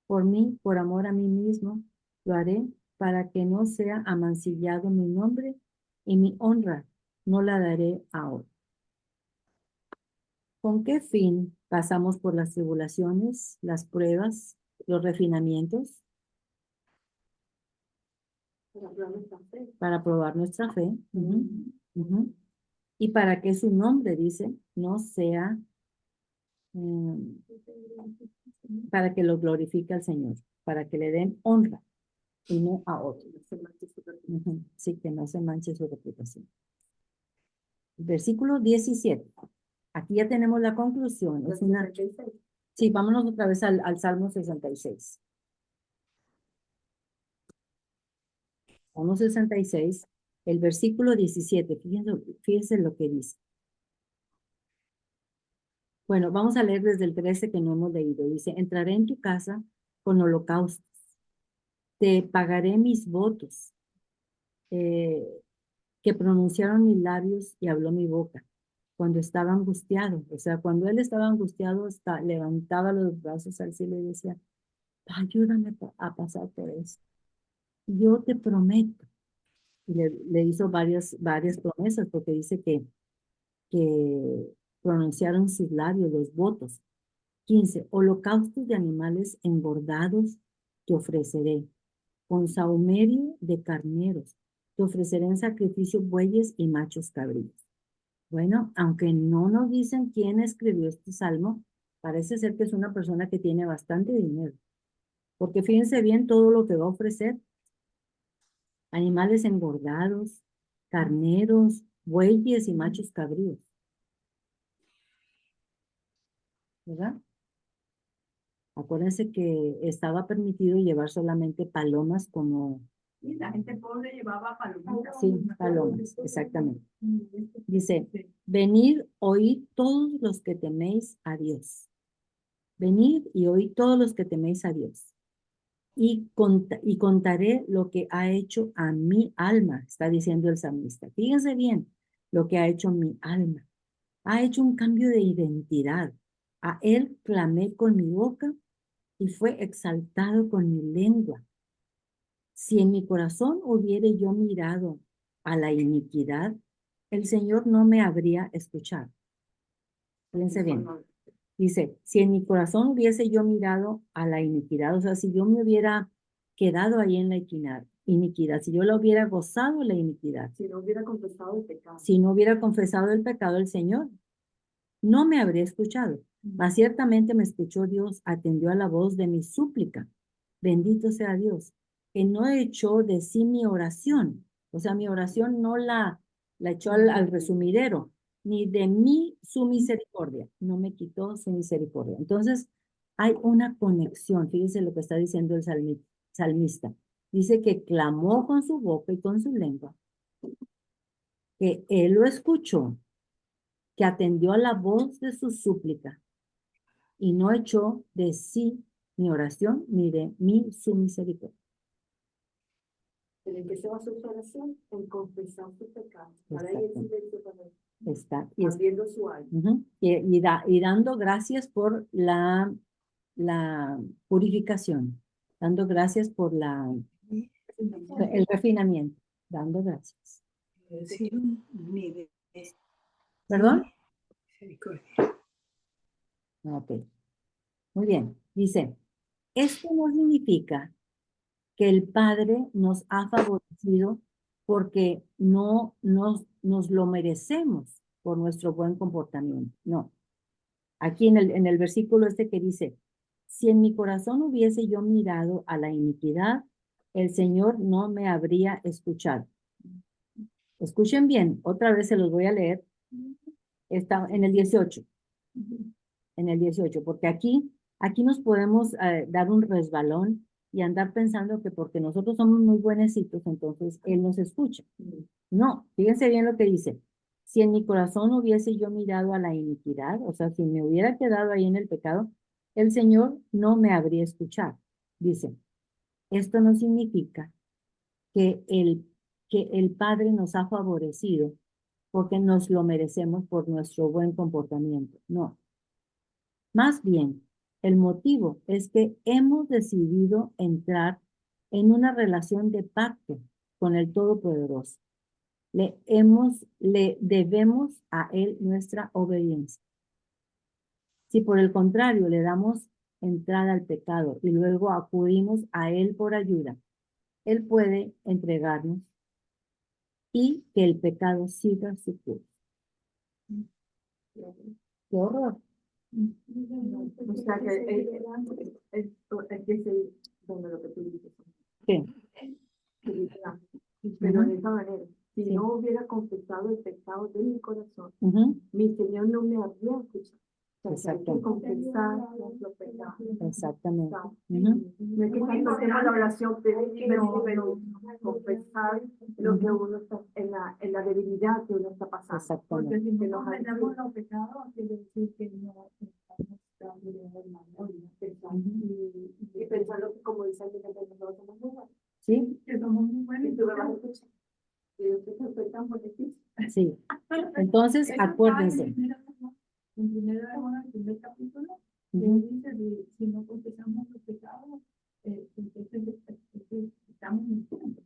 Por mí, por amor a mí mismo, lo haré para que no sea amancillado mi nombre y mi honra no la daré a otro. ¿Con qué fin pasamos por las tribulaciones, las pruebas, los refinamientos? Para probar nuestra fe. Ujú, ujú. Y para que su nombre, dice, no sea, para que lo glorifique al Señor, para que le den honra y no a otro. Ujú, sí, que no se manche su reputación. Versículo 17. Aquí ya tenemos la conclusión. Es una... Sí, vámonos otra vez al Salmo 66. Salmo 66, el versículo 17. Fíjense lo que dice. Bueno, vamos a leer desde el 13 que no hemos leído. Dice, entraré en tu casa con holocaustos. Te pagaré mis votos que pronunciaron mis labios y habló mi boca. Cuando estaba angustiado, o sea, cuando él estaba angustiado, levantaba los brazos al cielo y decía, ayúdame a pasar por eso. Yo te prometo. Y le hizo varias promesas porque dice que pronunciaron sus labios, los votos. 15. Holocaustos de animales engordados te ofreceré. Con sahumerio de carneros te ofreceré en sacrificio bueyes y machos cabríos. Bueno, aunque no nos dicen quién escribió este salmo, parece ser que es una persona que tiene bastante dinero. Porque fíjense bien todo lo que va a ofrecer. Animales engordados, carneros, bueyes y machos cabríos. ¿Verdad? Acuérdense que estaba permitido llevar solamente palomas como... Y la gente pobre llevaba palomitas. Sí, palomas, exactamente. Dice, venid, oíd todos los que teméis a Dios. Venid y oíd todos los que teméis a Dios. Y contaré lo que ha hecho a mi alma, está diciendo el salmista. Fíjense bien lo que ha hecho mi alma. Ha hecho un cambio de identidad. A él clamé con mi boca y fue exaltado con mi lengua. Si en mi corazón hubiere yo mirado a la iniquidad, el Señor no me habría escuchado. Fíjense bien. Dice, si en mi corazón hubiese yo mirado a la iniquidad, o sea, si yo me hubiera quedado ahí en la iniquidad, si yo la hubiera gozado la iniquidad, Si no hubiera confesado el pecado. si no hubiera confesado el pecado del Señor, no me habría escuchado. Mas ciertamente me escuchó Dios, atendió a la voz de mi súplica. Bendito sea Dios, que no echó de sí mi oración. O sea, mi oración no la echó al resumidero, ni de mí su misericordia. No me quitó su misericordia. Entonces, hay una conexión. Fíjense lo que está diciendo el salmista. Dice que clamó con su boca y con su lengua, que él lo escuchó, que atendió a la voz de su súplica y no echó de sí mi oración ni de mí su misericordia. ¿En qué se basa su oración? En confesar sus pecados. Para ahí el silencio también. Está. Abriendo su alma. Y dando gracias por la purificación, dando gracias por el refinamiento, dando gracias. Decir mi ¿Perdón? Ok, muy bien. Dice, esto no significa que el Padre nos ha favorecido porque no nos lo merecemos por nuestro buen comportamiento. No. Aquí en el versículo este que dice, si en mi corazón hubiese yo mirado a la iniquidad, el Señor no me habría escuchado. Escuchen bien, otra vez se los voy a leer. Está en el 18. En el 18, porque aquí nos podemos dar un resbalón y andar pensando que porque nosotros somos muy buenecitos, entonces Él nos escucha. No, fíjense bien lo que dice. Si en mi corazón hubiese yo mirado a la iniquidad, o sea, si me hubiera quedado ahí en el pecado, el Señor no me habría escuchado. Dice, esto no significa que el Padre nos ha favorecido porque nos lo merecemos por nuestro buen comportamiento. No. Más bien, el motivo es que hemos decidido entrar en una relación de pacto con el Todopoderoso. Le debemos a Él nuestra obediencia. Si por el contrario le damos entrada al pecado y luego acudimos a Él por ayuda, Él puede entregarnos y que el pecado siga su curso. ¡Qué horror! O sea que es que se donde lo que tú dices. ¿Qué? Pero de esa manera, si Sí. no hubiera confesado el pecado de mi corazón, Ujú. mi Señor no me habría escuchado. O sea, que hay que Exacto. confesar nuestro pecado. Exactamente. O sea, Ujú. no es que tanto hacemos la oración, pero confesar lo que uno está, en la debilidad que uno está pasando. Exactamente. Porque si Que no nos confesamos ayude. los pecados, quiere decir que no estamos dando la gloria. Y pensando que, como dice alguien, que nosotros somos muy buenos. ¿Sí? Que somos muy buenos. Y tú me vas a escuchar. Y yo estoy tan buenísimo. Sí. Entonces, Eso está acuérdense. en primera de Juan, el primer capítulo, que Ujú. dice que si no confesamos los pecados, entonces estamos mintiendo,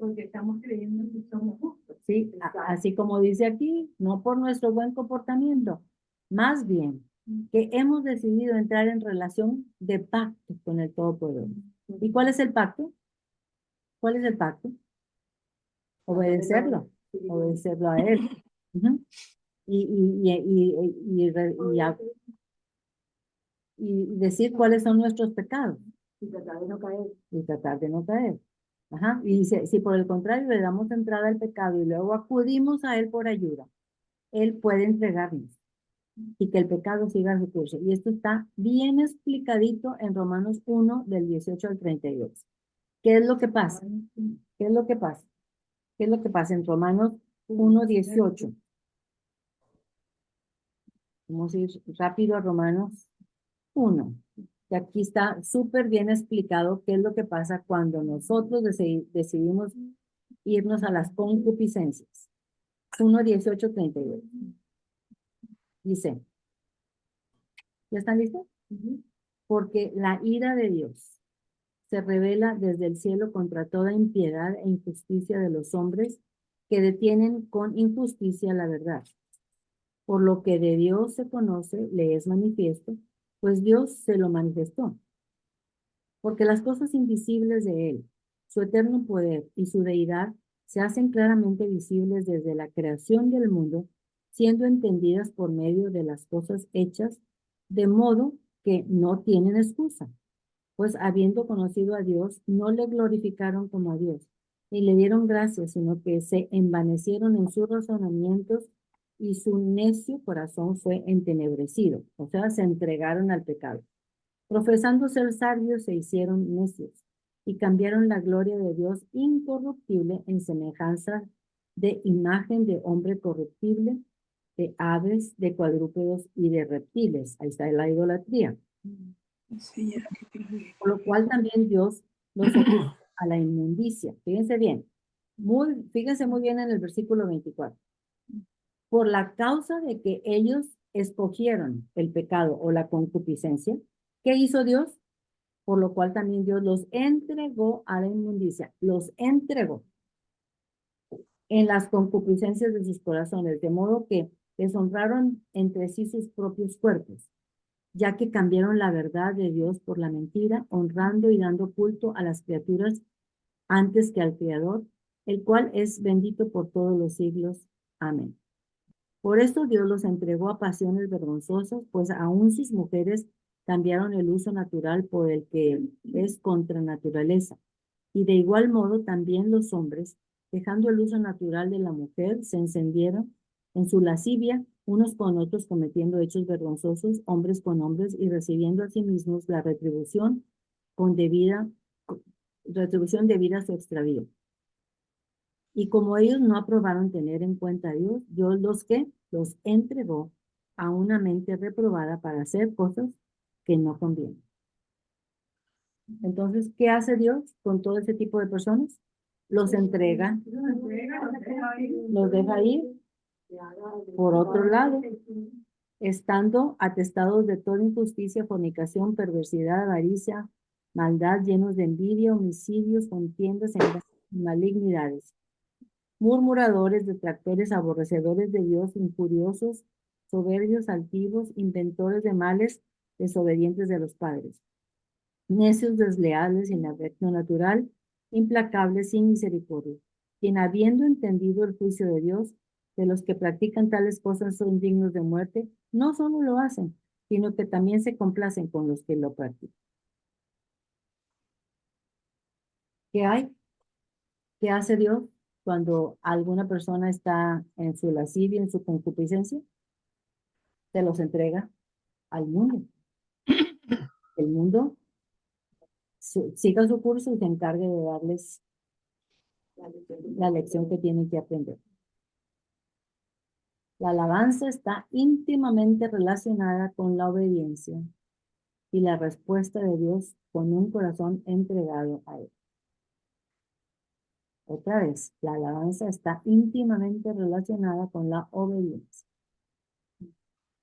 porque estamos creyendo que somos justos. Sí, así como dice aquí, no por nuestro buen comportamiento, más bien que hemos decidido entrar en relación de pacto con el Todopoderoso. ¿Y cuál es el pacto? ¿Cuál es el pacto? Obedecerlo, obedecerlo a Él. Ujú. Y decir cuáles son nuestros pecados. Y tratar de no caer. Y tratar de no caer. Ajá. Y si por el contrario le damos entrada al pecado y luego acudimos a Él por ayuda, Él puede entregarnos y que el pecado siga su curso. Y esto está bien explicadito en Romanos 1, del 18 al 32. ¿Qué es lo que pasa? ¿Qué es lo que pasa? ¿Qué es lo que pasa en Romanos 1, 18? Vamos a ir rápido a Romanos 1. Y aquí está súper bien explicado qué es lo que pasa cuando nosotros decidimos irnos a las concupiscencias. 1, 18, 32. Dice, ¿ya están listos? Porque la ira de Dios se revela desde el cielo contra toda impiedad e injusticia de los hombres que detienen con injusticia la verdad. Por lo que de Dios se conoce, le es manifiesto, pues Dios se lo manifestó. Porque las cosas invisibles de Él, su eterno poder y su deidad se hacen claramente visibles desde la creación del mundo, siendo entendidas por medio de las cosas hechas, de modo que no tienen excusa. Pues habiendo conocido a Dios, no le glorificaron como a Dios, ni le dieron gracias, sino que se envanecieron en sus razonamientos y su necio corazón fue entenebrecido, o sea, se entregaron al pecado. Profesando ser sabios, se hicieron necios y cambiaron la gloria de Dios incorruptible en semejanza de imagen de hombre corruptible, de aves, de cuadrúpedos y de reptiles. Ahí está la idolatría. Por lo cual también Dios los sometió a la inmundicia. Fíjense bien. Fíjense muy bien en el versículo 24. Por la causa de que ellos escogieron el pecado o la concupiscencia, ¿qué hizo Dios? Por lo cual también Dios los entregó a la inmundicia. Los entregó en las concupiscencias de sus corazones, de modo que deshonraron entre sí sus propios cuerpos, ya que cambiaron la verdad de Dios por la mentira, honrando y dando culto a las criaturas antes que al Creador, el cual es bendito por todos los siglos. Amén. Por esto Dios los entregó a pasiones vergonzosas, pues aún sus mujeres cambiaron el uso natural por el que es contra naturaleza. Y de igual modo también los hombres, dejando el uso natural de la mujer, se encendieron en su lascivia, unos con otros cometiendo hechos vergonzosos, hombres con hombres, y recibiendo a sí mismos la retribución debida a su extravío. Y como ellos no aprobaron tener en cuenta a Dios, Dios los entregó a una mente reprobada para hacer cosas que no convienen. Entonces, ¿qué hace Dios con todo ese tipo de personas? Los entrega, los deja ir. Por otro lado, estando atestados de toda injusticia, fornicación, perversidad, avaricia, maldad, llenos de envidia, homicidios, contiendas, engaños y malignidades, murmuradores, detractores, aborrecedores de Dios, injuriosos, soberbios, altivos, inventores de males, desobedientes de los padres, necios, desleales, sin afecto natural, implacables, sin misericordia, quien habiendo entendido el juicio de Dios, de los que practican tales cosas son dignos de muerte, no solo lo hacen, sino que también se complacen con los que lo practican. ¿Qué hay? ¿Qué hace Dios cuando alguna persona está en su lascivia, en su concupiscencia? Se los entrega al mundo. El mundo siga su curso y se encargue de darles la lección que tienen que aprender. La alabanza está íntimamente relacionada con la obediencia y la respuesta de Dios con un corazón entregado a Él. Otra vez, la alabanza está íntimamente relacionada con la obediencia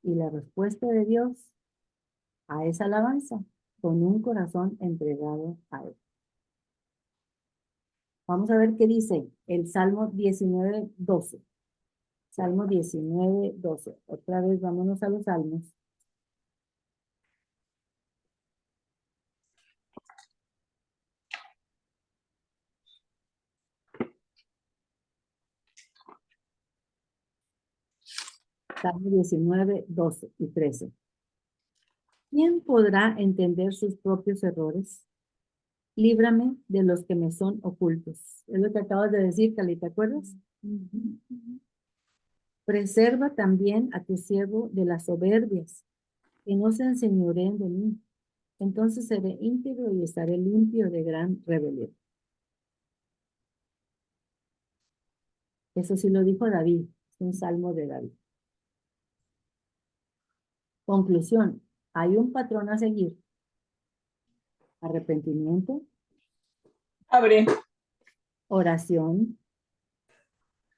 y la respuesta de Dios a esa alabanza con un corazón entregado a Él. Vamos a ver qué dice el Salmo 19:12. Salmo 19:12. Otra vez vámonos a los salmos. Salmo 19:12 y 13. ¿Quién podrá entender sus propios errores? Líbrame de los que me son ocultos. Es lo que acabas de decir, Cali, ¿te acuerdas? Preserva también a tu siervo de las soberbias, que no se enseñoreen de mí. Entonces seré íntegro y estaré limpio de gran rebelión. Eso sí lo dijo David, es un salmo de David. Conclusión, hay un patrón a seguir. Arrepentimiento. Abre. Oración.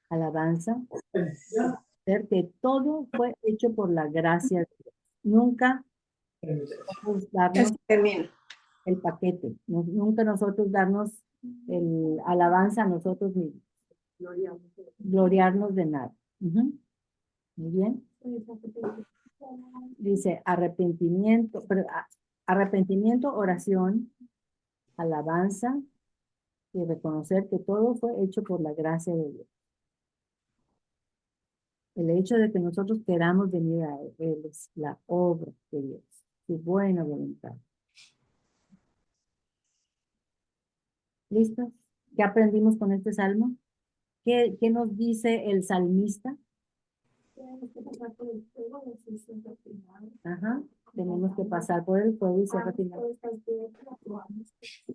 Alabanza. Ver que todo fue hecho por la gracia de Dios. Nunca podemos darnos el paquete. Nunca nosotros darnos el alabanza a nosotros mismos. Gloriarnos de nada. Muy bien. Dice arrepentimiento, arrepentimiento, oración, alabanza y reconocer que todo fue hecho por la gracia de Dios. El hecho de que nosotros queramos venir a Él es la obra de Dios, su buena voluntad. ¿Listos? ¿Qué aprendimos con este salmo? ¿Qué nos dice el salmista? Ajá. Tenemos que pasar por el fuego y ser refinados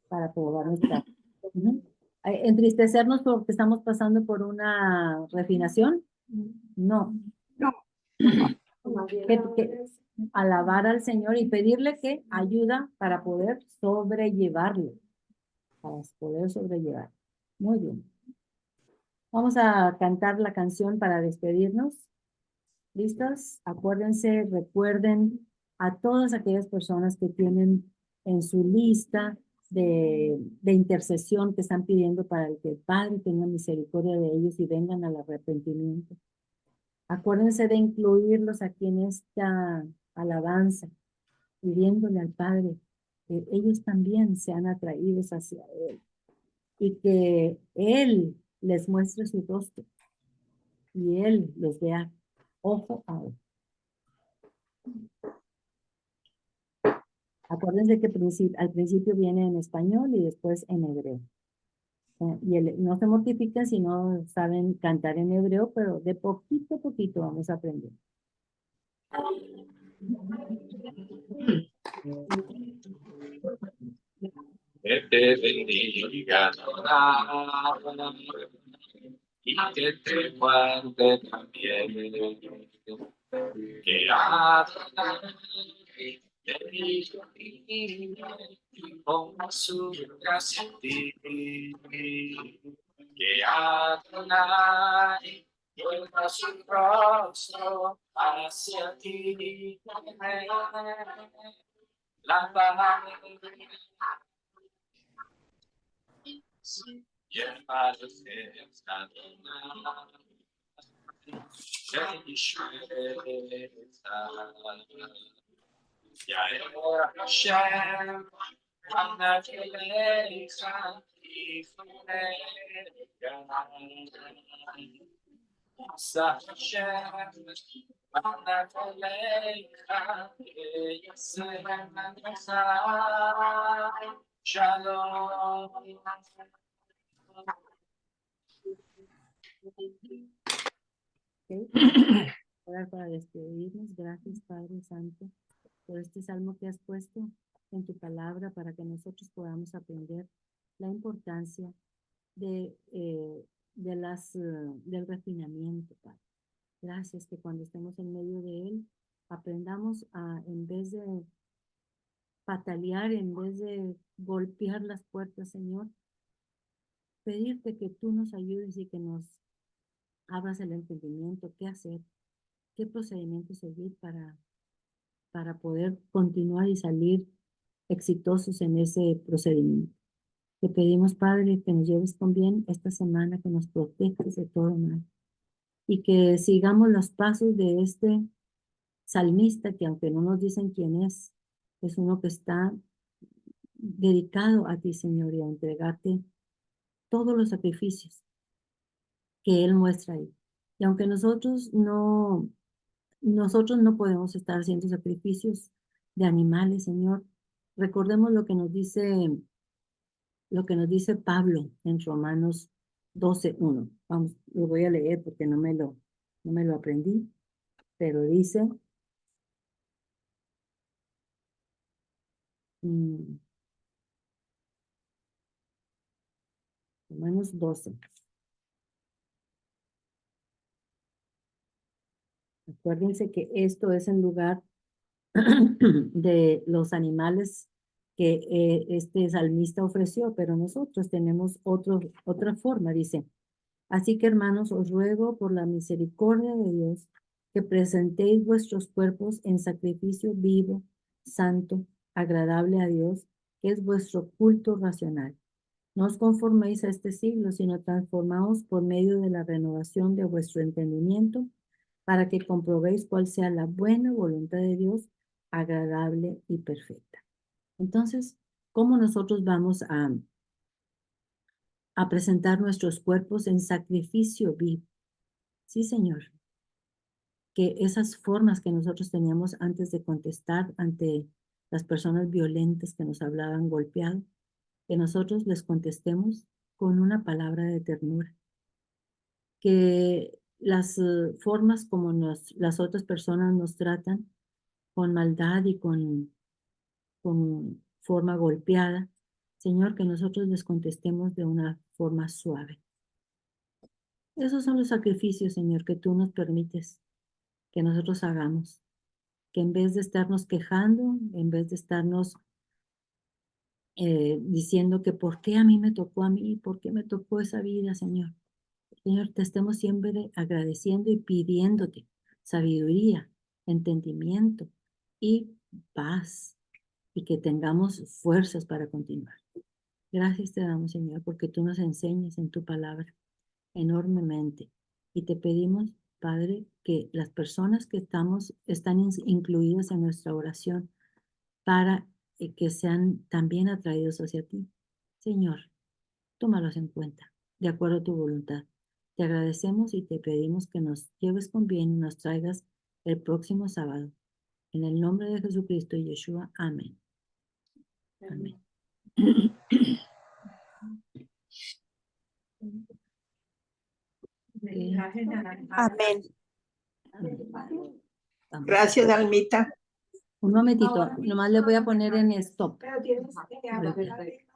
para probar nuestra. ¿Entristecernos porque estamos pasando por una refinación? No. Que alabar al Señor y pedirle que ayuda para poder sobrellevarlo. Para poder sobrellevar. Muy bien. Vamos a cantar la canción para despedirnos. ¿Listos? Acuérdense, recuerden a todas aquellas personas que tienen en su lista de intercesión que están pidiendo para que el Padre tenga misericordia de ellos y vengan al arrepentimiento. Acuérdense de incluirlos aquí en esta alabanza, pidiéndole al Padre que ellos también sean atraídos hacia Él y que Él les muestre su rostro y Él los vea ojo a ojo. Acuérdense que al principio viene en español y después en hebreo. No se mortifiquen si no saben cantar en hebreo, pero de poquito a poquito vamos a aprender. Que te bendiga y que te guarde también. Que Adonai te ilumine y ponga su gracia en ti. Que Adonai vuelva su rostro hacia ti. La paz y el Padre es Adonai. Yair Hashem, Anatelecha, Ifnei, Asa Hashem, Anatelecha, Yasem, Shalom. Okay. Ahora para despedirnos, gracias Padre Santo por este salmo que has puesto en tu palabra para que nosotros podamos aprender la importancia del refinamiento, Padre. Gracias que cuando estemos en medio de él, aprendamos a, en vez de patalear, en vez de golpear las puertas, Señor, pedirte que tú nos ayudes y que nos abras el entendimiento, qué hacer, qué procedimiento seguir para poder continuar y salir exitosos en ese procedimiento. Te pedimos, Padre, que nos lleves con bien esta semana, que nos protejas de todo mal y que sigamos los pasos de este salmista que, aunque no nos dicen quién es uno que está dedicado a ti, Señor, y a entregarte todos los sacrificios que Él muestra ahí. Y aunque nosotros no podemos estar haciendo sacrificios de animales, Señor, recordemos lo que nos dice Pablo en Romanos 12:1. Vamos, lo voy a leer porque no me lo aprendí, pero dice, Romanos 12. Acuérdense que esto es en lugar de los animales que este salmista ofreció, pero nosotros tenemos otra forma, dice. Así que, hermanos, os ruego por la misericordia de Dios que presentéis vuestros cuerpos en sacrificio vivo, santo, agradable a Dios, que es vuestro culto racional. No os conforméis a este siglo, sino transformaos por medio de la renovación de vuestro entendimiento, para que comprobéis cuál sea la buena voluntad de Dios, agradable y perfecta. Entonces, ¿cómo nosotros vamos a presentar nuestros cuerpos en sacrificio vivo? Sí, Señor. Que esas formas que nosotros teníamos antes de contestar ante las personas violentas que nos hablaban golpeado, que nosotros les contestemos con una palabra de ternura. Que las formas como las otras personas nos tratan con maldad y con forma golpeada, Señor, que nosotros les contestemos de una forma suave. Esos son los sacrificios, Señor, que tú nos permites que nosotros hagamos. Que en vez de estarnos quejando, en vez de estarnos diciendo que por qué a mí me tocó a mí, por qué me tocó esa vida, Señor. Señor, te estemos siempre agradeciendo y pidiéndote sabiduría, entendimiento y paz, y que tengamos fuerzas para continuar. Gracias te damos, Señor, porque tú nos enseñas en tu palabra enormemente, y te pedimos Padre, que las personas que están incluidas en nuestra oración para que sean también atraídos hacia ti. Señor, tómalos en cuenta, de acuerdo a tu voluntad. Te agradecemos y te pedimos que nos lleves con bien y nos traigas el próximo sábado. En el nombre de Jesucristo y Yeshua. Amén. Amén. Amén. Vamos. Gracias, Almita. Un momentito, nomás le voy a poner en stop. Pero tienes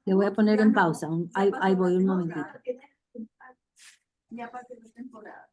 Le voy a poner en pausa. Ahí voy un momentito. Ya pasó la temporada.